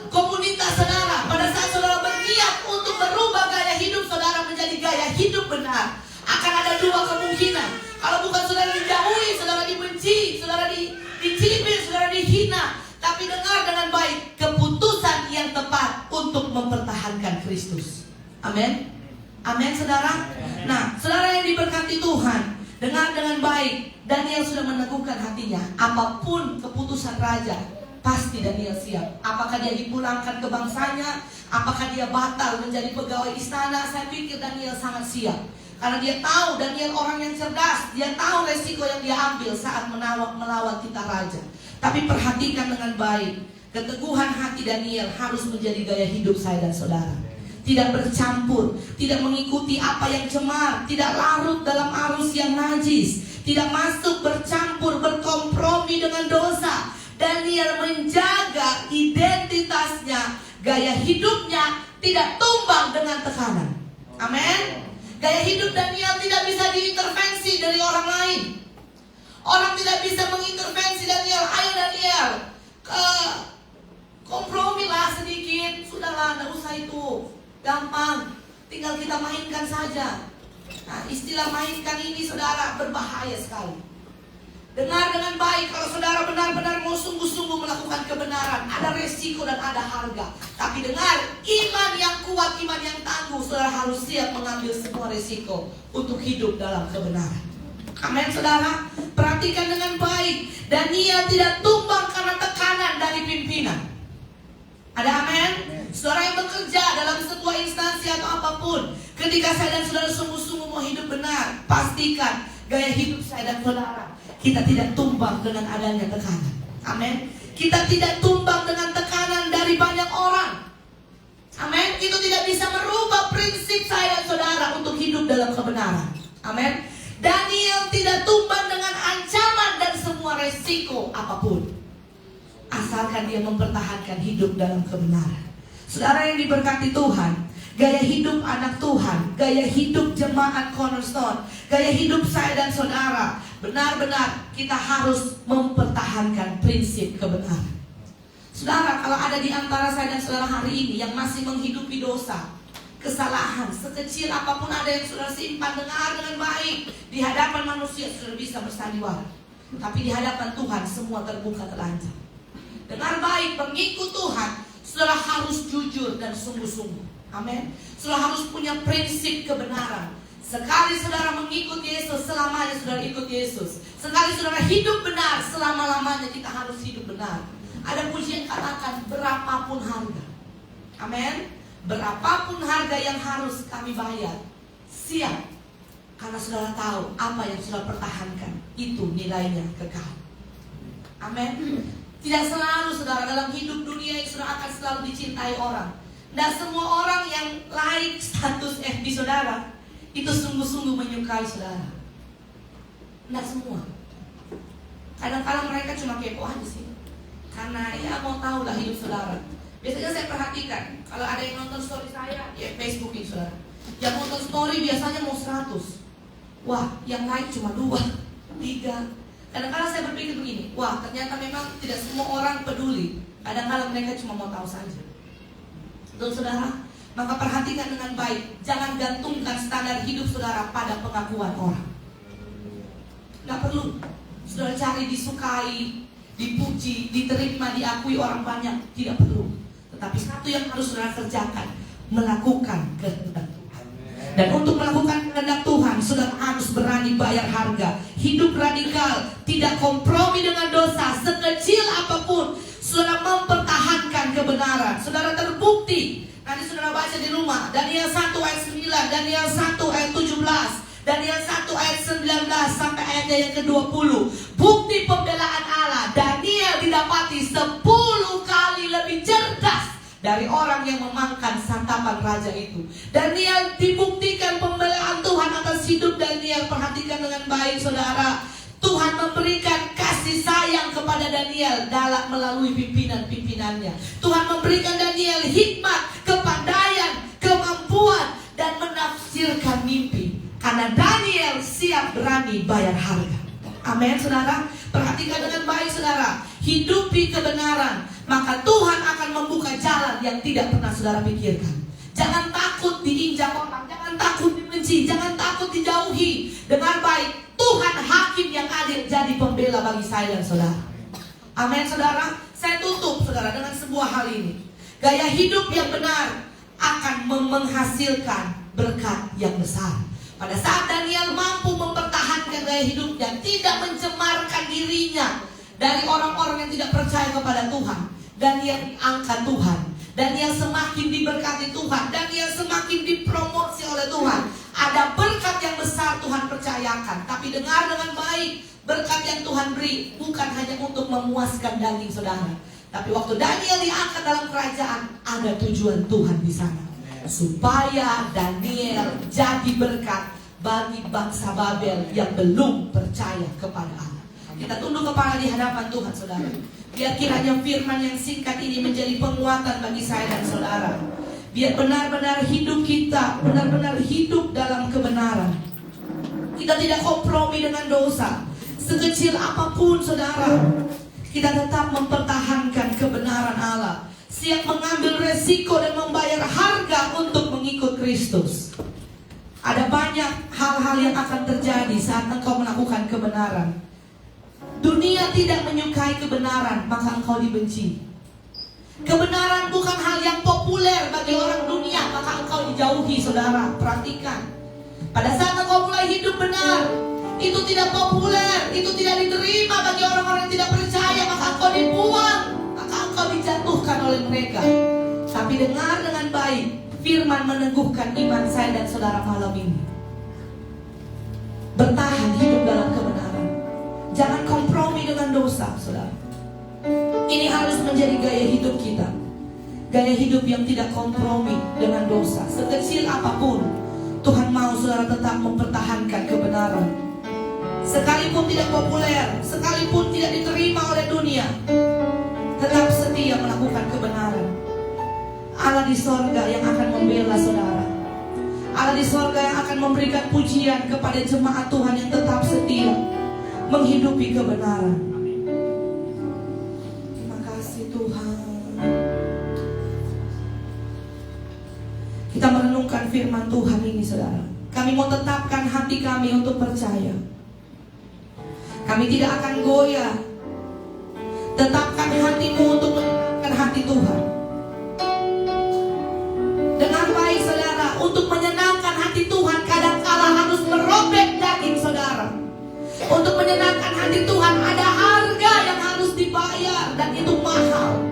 komunitas saudara, pada saat saudara berniat untuk merubah gaya hidup saudara menjadi gaya hidup benar, akan ada dua kemungkinan. Kalau bukan saudara dijauhi, saudara dibenci, saudara dicibir, saudara dihina. Tapi dengar dengan baik, keputusan yang tepat untuk mempertahankan Kristus. Amin. Amin, saudara. Nah, saudara yang diberkati Tuhan, dengar dengan baik. Daniel sudah meneguhkan hatinya. Apapun keputusan raja, pasti Daniel siap. Apakah dia dipulangkan ke bangsanya, apakah dia batal menjadi pegawai istana, saya pikir Daniel sangat siap. Karena dia tahu, Daniel orang yang cerdas. Dia tahu resiko yang dia ambil saat melawan titah raja. Tapi perhatikan dengan baik, keteguhan hati Daniel harus menjadi gaya hidup saya dan saudara. Tidak bercampur, tidak mengikuti apa yang cemar, tidak larut dalam arus yang najis, tidak masuk bercampur, berkompromi dengan dosa. Daniel menjaga identitasnya, gaya hidupnya tidak tumbang dengan tekanan. Amin. Gaya hidup Daniel tidak bisa diintervensi dari orang lain. Orang tidak bisa mengintervensi Daniel. Ayo Daniel, kompromilah sedikit. Sudahlah, tidak usah itu, gampang, tinggal kita mainkan saja. Nah, istilah mainkan ini saudara berbahaya sekali. Dengar dengan baik, kalau saudara benar-benar mau sungguh-sungguh melakukan kebenaran, ada resiko dan ada harga. Tapi dengar, iman yang kuat, iman yang tangguh, saudara harus siap mengambil semua resiko untuk hidup dalam kebenaran. Amin, saudara. Perhatikan dengan baik, Daniel tidak tumbang karena tekanan dari pimpinan. Ada amin? Saudara yang bekerja dalam sebuah instansi atau apapun, ketika saya dan saudara sungguh-sungguh mau hidup benar, pastikan gaya hidup saya dan saudara, kita tidak tumbang dengan adanya tekanan. Amin. Kita tidak tumbang dengan tekanan dari banyak orang. Amin. Itu tidak bisa merubah prinsip saya dan saudara untuk hidup dalam kebenaran. Amin. Daniel tidak tumbang dengan ancaman dan semua resiko apapun, asalkan dia mempertahankan hidup dalam kebenaran. Saudara yang diberkati Tuhan, gaya hidup anak Tuhan, gaya hidup jemaat Cornerstone, gaya hidup saya dan saudara, benar-benar kita harus mempertahankan prinsip kebenaran. Saudara, kalau ada di antara saya dan saudara hari ini yang masih menghidupi dosa, kesalahan, sekecil apapun ada yang saudara simpan, dengar dengan baik. Di hadapan manusia saudara bisa bersandiwara, tapi di hadapan Tuhan semua terbuka telanjang. Dengar baik, pengikut Tuhan, saudara harus jujur dan sungguh-sungguh. Amin. Saudara harus punya prinsip kebenaran. Sekali saudara mengikut Yesus, selamanya saudara ikut Yesus. Sekali saudara hidup benar, selama-lamanya kita harus hidup benar. Ada pujian katakan, berapapun harga. Amin. Berapapun harga yang harus kami bayar, siap. Karena saudara tahu apa yang saudara pertahankan itu nilainya kekal. Amin. Tidak selalu saudara dalam hidup dunia ini saudara akan selalu dicintai orang. Tidak semua orang yang like status FB saudara itu sungguh-sungguh menyukai saudara. Tidak semua. Kadang-kadang mereka cuma kepo aja sih. Karena ya mau tahu lah hidup saudara. Biasanya saya perhatikan kalau ada yang nonton story saya, ya Facebookin saudara. Yang nonton story biasanya mau 100. Wah, yang like cuma 2, 3. Kadang-kadang saya berpikir begini, wah ternyata memang tidak semua orang peduli. Kadang-kadang mereka cuma mau tahu saja. Betul saudara? Maka perhatikan dengan baik. Jangan gantungkan standar hidup saudara pada pengakuan orang. Nggak perlu saudara cari disukai, dipuji, diterima, diakui orang banyak. Tidak perlu. Tetapi satu yang harus saudara kerjakan, melakukan kehendak Tuhan. Dan untuk melakukan kehendak Tuhan, saudara harus berani bayar harga. Hidup radikal, tidak kompromi dengan dosa, sekecil apapun. Saudara mempertahankan kebenaran. Saudara terbukti. Nanti saudara baca di rumah. Daniel 1 ayat 9, Daniel 1 ayat 17, Daniel 1 ayat 19 sampai ayatnya yang ke-20. Bukti pembelaan Allah. Daniel didapati 10 kali lebih cerdas dari orang yang memakan santapan raja itu. Daniel dibuktikan pembelaan Tuhan atas hidup Daniel. Perhatikan dengan baik saudara. Tuhan memberikan kasih sayang kepada Daniel dalam melalui pimpinan-pimpinannya. Tuhan memberikan Daniel hikmat, kepandaian, kemampuan, dan menafsirkan mimpi. Karena Daniel siap berani bayar harga. Amin saudara. Perhatikan dengan baik saudara. Hidupi kebenaran, maka Tuhan akan membuka jalan yang tidak pernah saudara pikirkan. Jangan takut diinjak orang, jangan takut dibenci, jangan takut dijauhi. Dengar baik, Tuhan hakim yang adil jadi pembela bagi saya dan saudara. Amin saudara. Saya tutup saudara dengan sebuah hal ini. Gaya hidup yang benar akan menghasilkan berkat yang besar. Pada saat Daniel mampu mempertahankan gaya hidupnya, tidak mencemarkan dirinya dari orang-orang yang tidak percaya kepada Tuhan, Daniel diangkat Tuhan. Daniel semakin diberkati Tuhan. Daniel semakin dipromosi oleh Tuhan. Ada berkat yang besar Tuhan percayakan. Tapi dengar dengan baik, berkat yang Tuhan beri bukan hanya untuk memuaskan daging saudara. Tapi waktu Daniel diangkat dalam kerajaan, ada tujuan Tuhan di sana. Supaya Daniel jadi berkat bagi bangsa Babel yang belum percaya kepada Allah. Kita tunduk kepala di hadapan Tuhan saudara. Biar kiranya firman yang singkat ini menjadi penguatan bagi saya dan saudara. Biar benar-benar hidup kita benar-benar hidup dalam kebenaran. Kita tidak kompromi dengan dosa. Sekecil apapun saudara, kita tetap mempertahankan kebenaran Allah. Siap mengambil resiko dan membayar harga untuk mengikut Kristus. Ada banyak hal-hal yang akan terjadi saat engkau melakukan kebenaran. Dunia tidak menyukai kebenaran, maka engkau dibenci. Kebenaran bukan hal yang populer bagi orang dunia, maka engkau dijauhi saudara. Perhatikan. Pada saat engkau mulai hidup benar, itu tidak populer, itu tidak diterima bagi orang-orang yang tidak percaya, maka engkau dibuang, maka engkau dijatuhkan oleh mereka. Tapi dengar dengan baik, firman meneguhkan iman saya dan saudara malam ini. Bertahan hidup dalam kebenaran. Jangan kompromi dengan dosa, saudara. Ini harus menjadi gaya hidup kita. Gaya hidup yang tidak kompromi dengan dosa. Sekecil apapun, Tuhan mau saudara tetap mempertahankan kebenaran. Sekalipun tidak populer, sekalipun tidak diterima oleh dunia, tetap setia melakukan kebenaran. Allah di sorga yang akan membela saudara. Allah di sorga yang akan memberikan pujian kepada jemaat Tuhan yang tetap setia menghidupi kebenaran. Terima kasih Tuhan. Kita merenungkan firman Tuhan ini saudara. Kami mau tetapkan hati kami untuk percaya. Kami tidak akan goyah. Tetapkan hatimu untuk menyenangkan hati Tuhan. Dengan baik saudara, untuk menyenangkan hati Tuhan kadang-kala harus merobek daging saudara. Untuk menyenangkan hati Tuhan ada harga yang harus dibayar, dan itu mahal.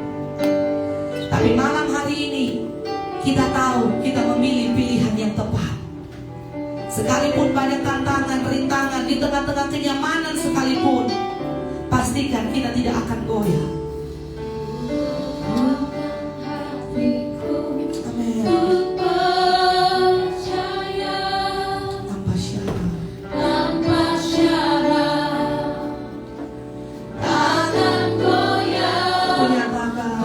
Tapi malam hari ini kita tahu kita memilih pilihan yang tepat. Sekalipun banyak tantangan, rintangan, di tengah-tengah kenyamanan sekalipun, pastikan kita tidak akan goyah. Amin. Tanpa syarat, takkan goyah. Menyatakan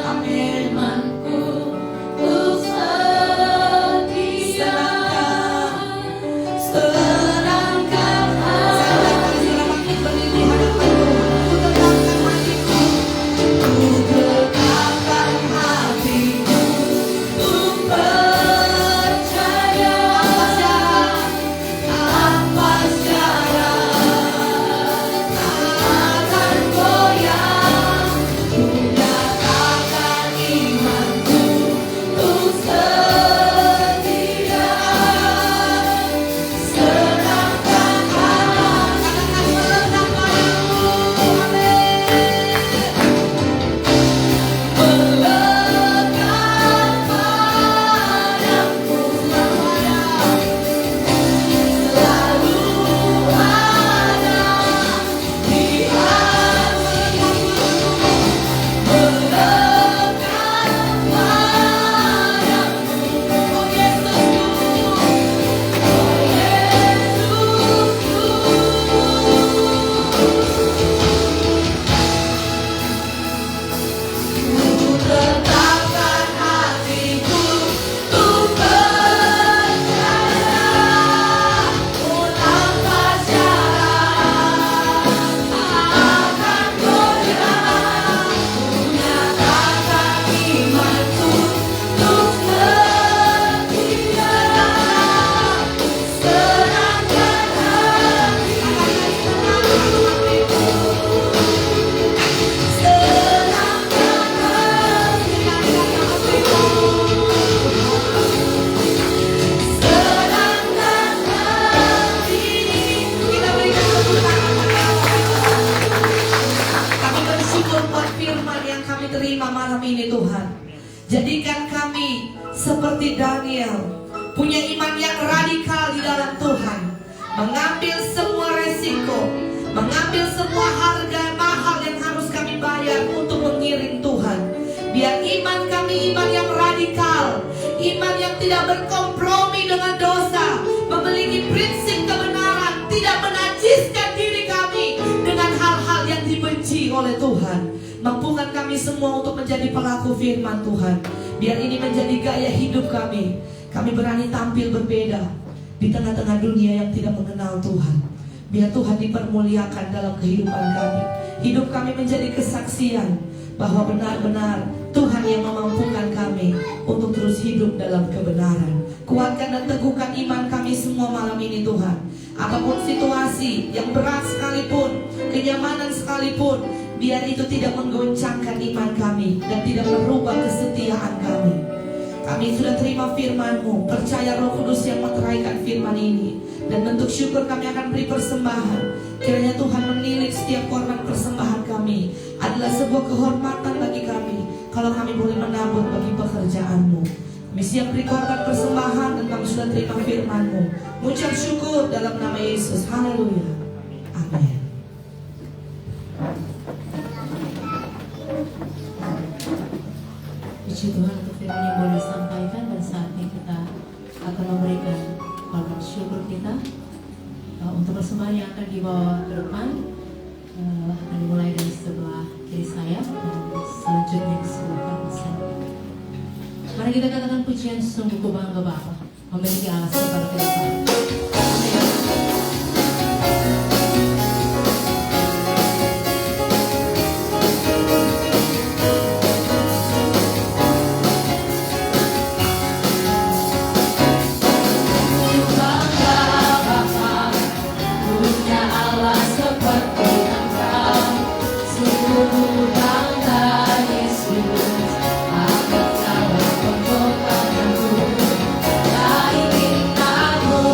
amin. Untuk setia. Senangkan hati berdiri di hadapan Tuhan. Ku tetapkan hatiku. Ku tetapkan hatiku. Ku percaya. Tanpa syarat, takkan goyah. Ku nyatakan imanku. Untuk setia. Senangkan hati. Katakan melekat padamu. Selalu ada di hatiku. Melekat padamu. Oh Yesusku, oh Yesusku. Ku tetapkan hatiku. Ku percaya. Tanpa syarat, takkan goyah. Ku nyatakan imanku. Untuk setia. Senangkan hatiku. Senangkan hatiku. Senangkan hati. Kita berikan tepuk tangan pada Allah. Kami bersyukur buat firman yang kami terima malam ini Tuhan. Jadikan kami seperti Daniel, punya iman yang radikal di dalam Tuhan. Mengambil semua resiko, mengambil semua harga mahal yang harus kami bayar untuk mengiring Tuhan. Biar iman kami iman yang radikal, iman yang tidak berkompromi dengan dosa, memiliki prinsip kebenaran, tidak menajiskan diri kami dengan hal-hal yang dibenci oleh Tuhan. Mampukan kami semua untuk menjadi pelaku firman Tuhan. Biar ini menjadi gaya hidup kami. Kami berani tampil berbeda di tengah-tengah dunia yang tidak mengenal Tuhan. Biar Tuhan dipermuliakan dalam kehidupan kami. Hidup kami menjadi kesaksian bahwa benar-benar Tuhan yang memampukan kami untuk terus hidup dalam kebenaran. Kuatkan dan teguhkan iman kami semua malam ini Tuhan. Apapun situasi yang berat sekalipun, kenyamanan sekalipun, biar itu tidak menggoncangkan iman kami dan tidak merubah kesetiaan kami. Kami sudah terima firman-Mu, percaya Roh Kudus yang meteraikan firman ini. Dan bentuk syukur kami akan beri persembahan. Kiranya Tuhan menilik setiap korban persembahan kami. Adalah sebuah kehormatan bagi kami kalau kami boleh menabur bagi pekerjaan-Mu. Kami siap beri korban persembahan dan kami sudah terima firman-Mu. Mengucap syukur dalam nama Yesus. Haleluya. Amin. Puji Tuhan untuk firman yang boleh disampaikan. Dan saatnya kita akan memberikan korban syukur kita. Untuk persembahan yang akan dibawa ke depan akan dimulai dari sebelah kiri saya dan selanjutnya di sebelah kanan saya. Mari kita katakan pujian sungguh ku bangga Bapa memiliki alas kepada kehidupan. Tak ingin kamu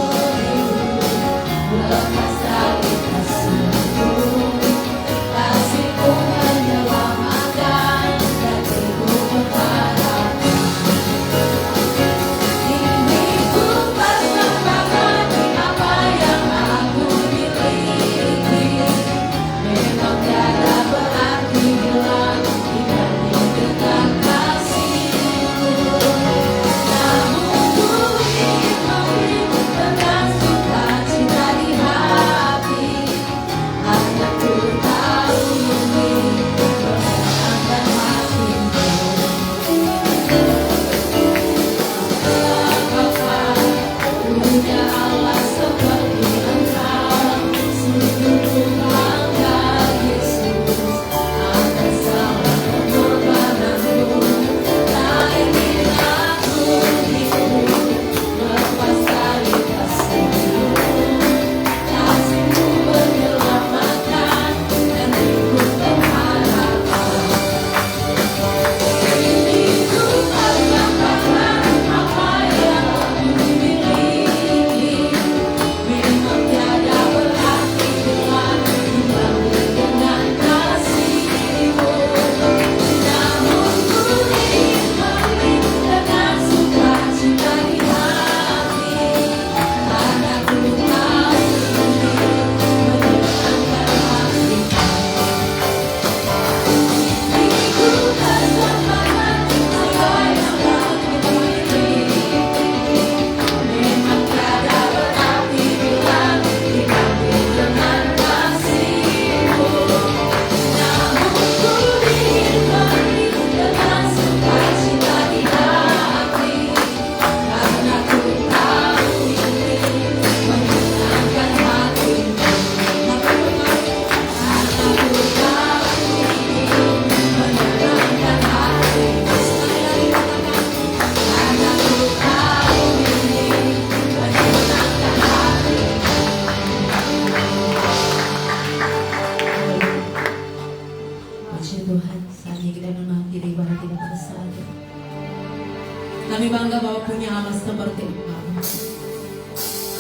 seperti Engkau.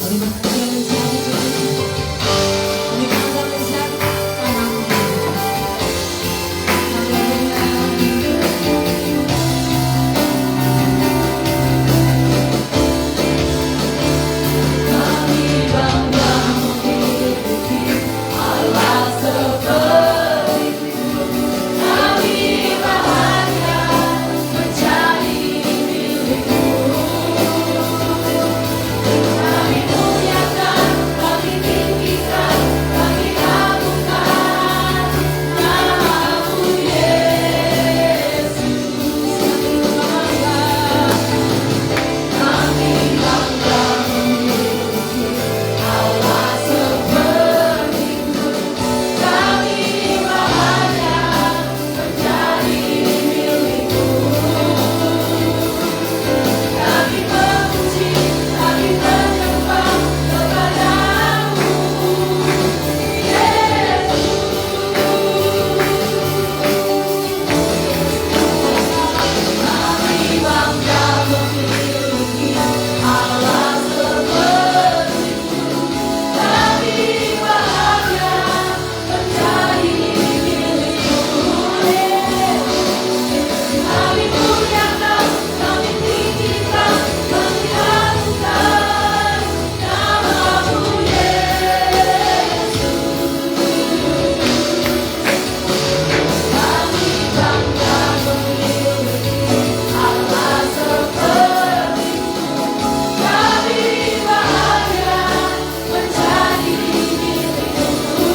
Kami bersedia menjadi milik-Mu. Kami bangga menjadi anak-Mu. Kami bangga memiliki Allah seperti-Mu. Kami bahagia menjadi milik-Mu. Kami muliakan, kami tinggikan, kami agungkan nama-Mu Yesus. Kami bangga memiliki Allah seperti-Mu. Kami bahagia menjadi milik-Mu. Kami memuji, kami menyembah kepada-Mu Yesus. Kami bangga memiliki Allah seperti-Mu. Kami bahagia menjadi milik-Mu. Kami muliakan, kami tinggikan, kami agungkan nama-Mu Yesus. Kami bangga memiliki Allah seperti-Mu. Kami bahagia menjadi milik-Mu.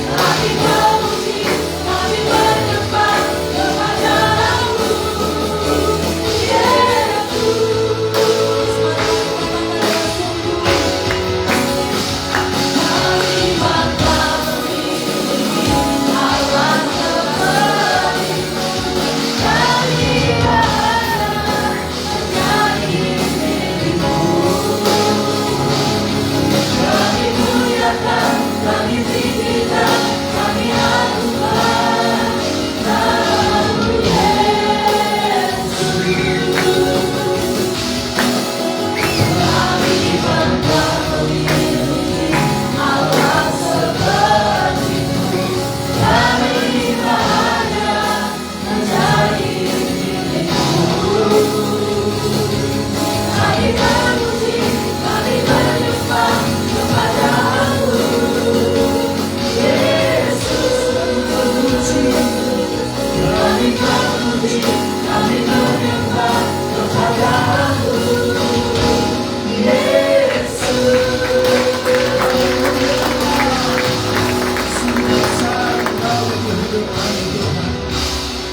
Kami memuji, kami menyembah kepada-Mu Yesus. Kami bangga memiliki Allah seperti-Mu. Kami bahagia menjadi milik-Mu. Kami muliakan, kami tinggikan, kami agungkan nama-Mu Yesus. Kami bangga memiliki Allah seperti-Mu. Kami bahagia menjadi milik-Mu. Kami memuji, kami menyembah kepada-Mu Yesus. Kami memuji, kami menyembah kepada-Mu Yesus.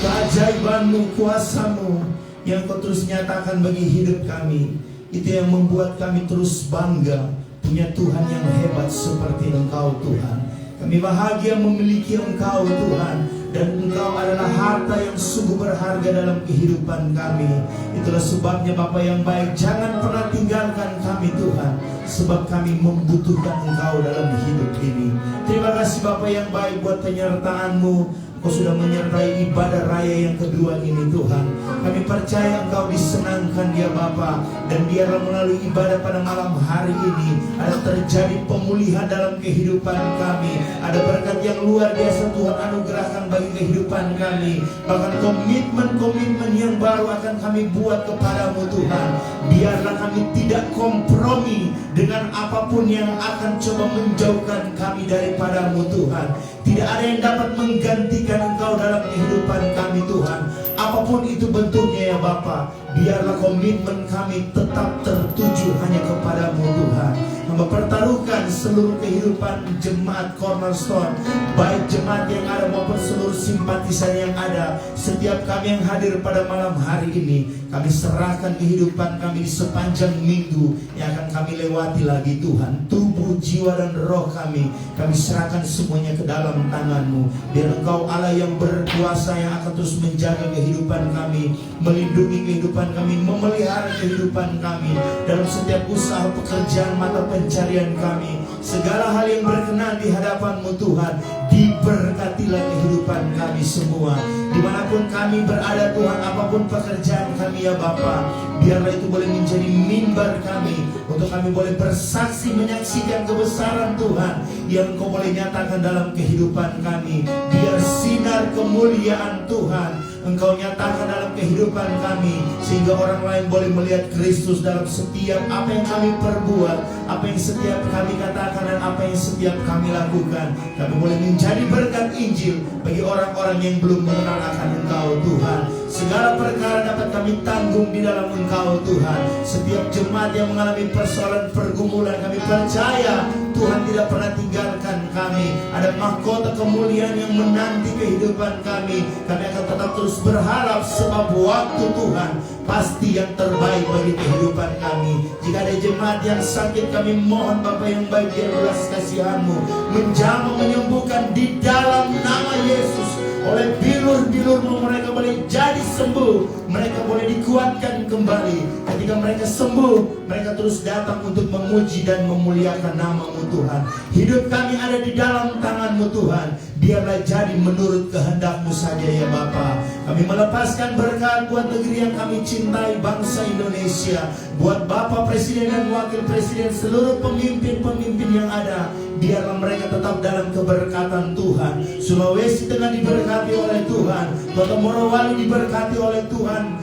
Keajaiban-Mu, kuasa-Mu yang Kau terus nyatakan bagi hidup kami, itu yang membuat kami terus bangga punya Tuhan yang hebat seperti Engkau Tuhan. Kami bahagia memiliki Engkau Tuhan, dan Engkau adalah harta yang sungguh berharga dalam kehidupan kami. Itulah sebabnya Bapa yang baik, jangan pernah tinggalkan kami Tuhan, sebab kami membutuhkan Engkau dalam hidup ini. Terima kasih Bapa yang baik buat penyertaan-Mu. Kau sudah menyertai ibadah raya yang kedua ini Tuhan. Kami percaya Engkau disenangkan dia Bapa, dan biarlah melalui ibadah pada malam hari ini ada terjadi pemulihan dalam kehidupan kami. Ada berkat yang luar biasa Tuhan anugerahkan bagi kehidupan kami. Bahkan komitmen-komitmen yang baru akan kami buat kepadamu Tuhan. Biarlah kami tidak kompromi dengan apapun yang akan coba menjauhkan kami daripadamu Tuhan. Tidak ada yang dapat menggantikan Engkau dalam kehidupan kami Tuhan. Apapun itu bentuknya ya Bapa, biarlah komitmen kami tetap tertuju hanya kepadamu Tuhan. Hamba pertaruhkan seluruh kehidupan jemaat Cornerstone, baik jemaat yang ada maupun seluruh simpatisan yang ada. Setiap kami yang hadir pada malam hari ini, kami serahkan kehidupan kami di sepanjang minggu yang akan kami lewati lagi Tuhan. Tubuh, jiwa dan roh kami serahkan semuanya ke dalam tangan-Mu. Biar Engkau Allah yang berkuasa yang akan terus menjaga kehidupan kami, melindungi kehidupan kami, memelihara kehidupan kami dalam setiap usaha pekerjaan mata pencarian kami. segala hal yang berkenan di hadapan-Mu Tuhan. Diberkatilah kehidupan kami semua, dimanapun kami berada Tuhan, apapun pekerjaan kami ya Bapa, biarlah itu boleh menjadi mimbar kami, untuk kami boleh bersaksi menyaksikan kebesaran Tuhan yang Engkau boleh nyatakan dalam kehidupan kami. Biar sinar kemuliaan Tuhan Engkau nyatakan dalam kehidupan kami, sehingga orang lain boleh melihat Kristus dalam setiap apa yang kami perbuat, apa yang setiap kami katakan, dan apa yang setiap kami lakukan. Kami boleh menjadi berkat Injil bagi orang-orang yang belum mengenal akan Engkau Tuhan. Segala perkara dapat kami tanggung di dalam Engkau Tuhan. Setiap jemaat yang mengalami persoalan pergumulan, kami percaya Tuhan tidak pernah tinggalkan kami. Ada mahkota kemuliaan yang menanti kehidupan kami. Kami akan tetap terus berharap, sebab waktu Tuhan pasti yang terbaik bagi kehidupan kami. Jika ada jemaat yang sakit, kami mohon Bapa yang baik, biar belas kasihan-Mu menjamah menyembuhkan di dalam nama Yesus. Oleh bilur-bilur-Mu mereka boleh jadi sembuh, mereka boleh dikuatkan kembali. Ketika mereka sembuh, mereka terus datang untuk memuji dan memuliakan nama-Mu Tuhan. Hidup kami ada di dalam tangan-Mu Tuhan. Biarlah jadi menurut kehendak-Mu saja ya Bapa. Kami melepaskan berkat buat negeri yang kami cintai, bangsa Indonesia, buat Bapak Presiden dan Wakil Presiden, seluruh pemimpin-pemimpin yang ada. Biarlah mereka tetap dalam keberkatan Tuhan. Sulawesi Tengah diberkati oleh Tuhan, Kota Morowali diberkati oleh Tuhan,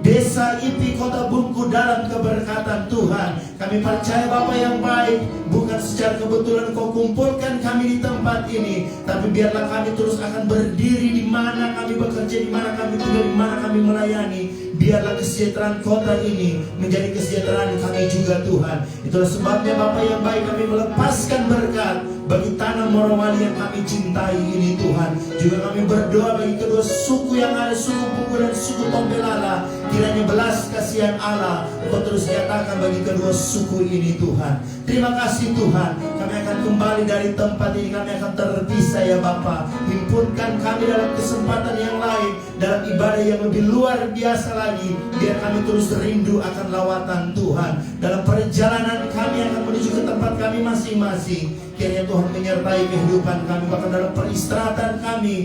Desa Ipi, Kota Bungku dalam keberkatan Tuhan. Kami percaya Bapa yang baik, bukan secara kebetulan Kau kumpulkan kami di tempat ini, tapi biarlah kami terus akan berdiri di mana kami bekerja, di mana kami tinggal, di mana kami melayani. Biarlah kesejahteraan kota ini menjadi kesejahteraan kami juga Tuhan. Itulah sebabnya Bapa yang baik, kami melepaskan berkat bagi tanah Morowali yang kami cintai ini Tuhan. Juga kami berdoa bagi kedua suku yang ada, suku Bungku dan suku Tombelala. Kiranya belas kasihan Allah Engkau terus nyatakan bagi kedua suku ini Tuhan. Terima kasih Tuhan. Kami akan kembali dari tempat ini, kami akan terpisah ya Bapa. Himpunkan kami dalam kesempatan yang lain, dalam ibadah yang lebih luar biasa lagi. Biar kami terus rindu akan lawatan Tuhan. Dalam perjalanan kami akan menuju ke tempat kami masing-masing, kiranya Tuhan menyertai kehidupan kami. Bahkan dalam peristirahatan kami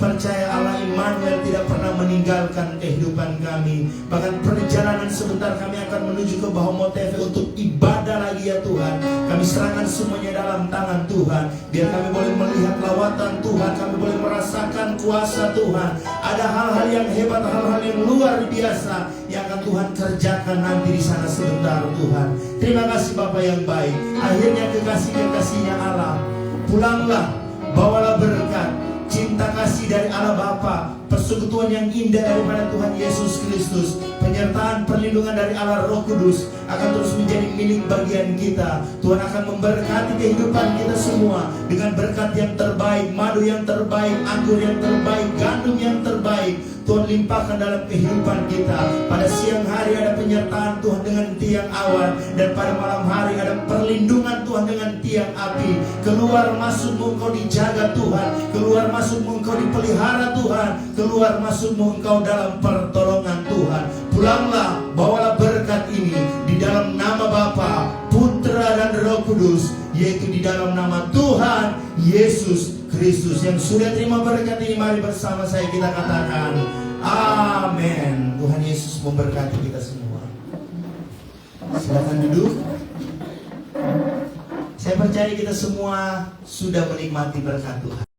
percaya Allah Immanuel tidak pernah meninggalkan kehidupan kami. Bahkan perjalanan sebentar kami akan menuju ke Bahomoteve untuk ibadah lagi ya Tuhan. Kami serahkan semuanya dalam tangan Tuhan. Biar kami boleh melihat lawatan Tuhan, kami boleh merasakan kuasa Tuhan. Ada hal-hal yang hebat, hal-hal yang luar biasa yang akan Tuhan kerjakan nanti di sana sebentar Tuhan. Terima kasih Bapa yang baik. Akhirnya kekasih-kekasihnya Allah, pulanglah, bawalah berkat, cinta kasih dari Allah Bapa, persekutuan yang indah daripada Tuhan Yesus Kristus, penyertaan perlindungan dari Allah Roh Kudus akan terus menjadi milik bagian kita. Tuhan akan memberkati kehidupan kita semua dengan berkat yang terbaik, madu yang terbaik, anggur yang terbaik, gandum yang terbaik. Tuhan limpahkan dalam kehidupan kita. Pada siang hari ada penyertaan Tuhan dengan tiang awan, dan pada malam hari ada perlindungan Tuhan dengan tiang api. Keluar masukmu engkau dijaga Tuhan, keluar masukmu engkau dipelihara Tuhan, keluar masukmu engkau dalam pertolongan Tuhan. Pulanglah, bawalah berkat ini di dalam nama Bapa, Putra dan Roh Kudus, yaitu di dalam nama Tuhan Yesus Kristus. Yang sudah terima berkat ini, mari bersama saya kita katakan amin. Tuhan Yesus memberkati kita semua. Silakan duduk. Saya percaya kita semua sudah menikmati berkat Tuhan.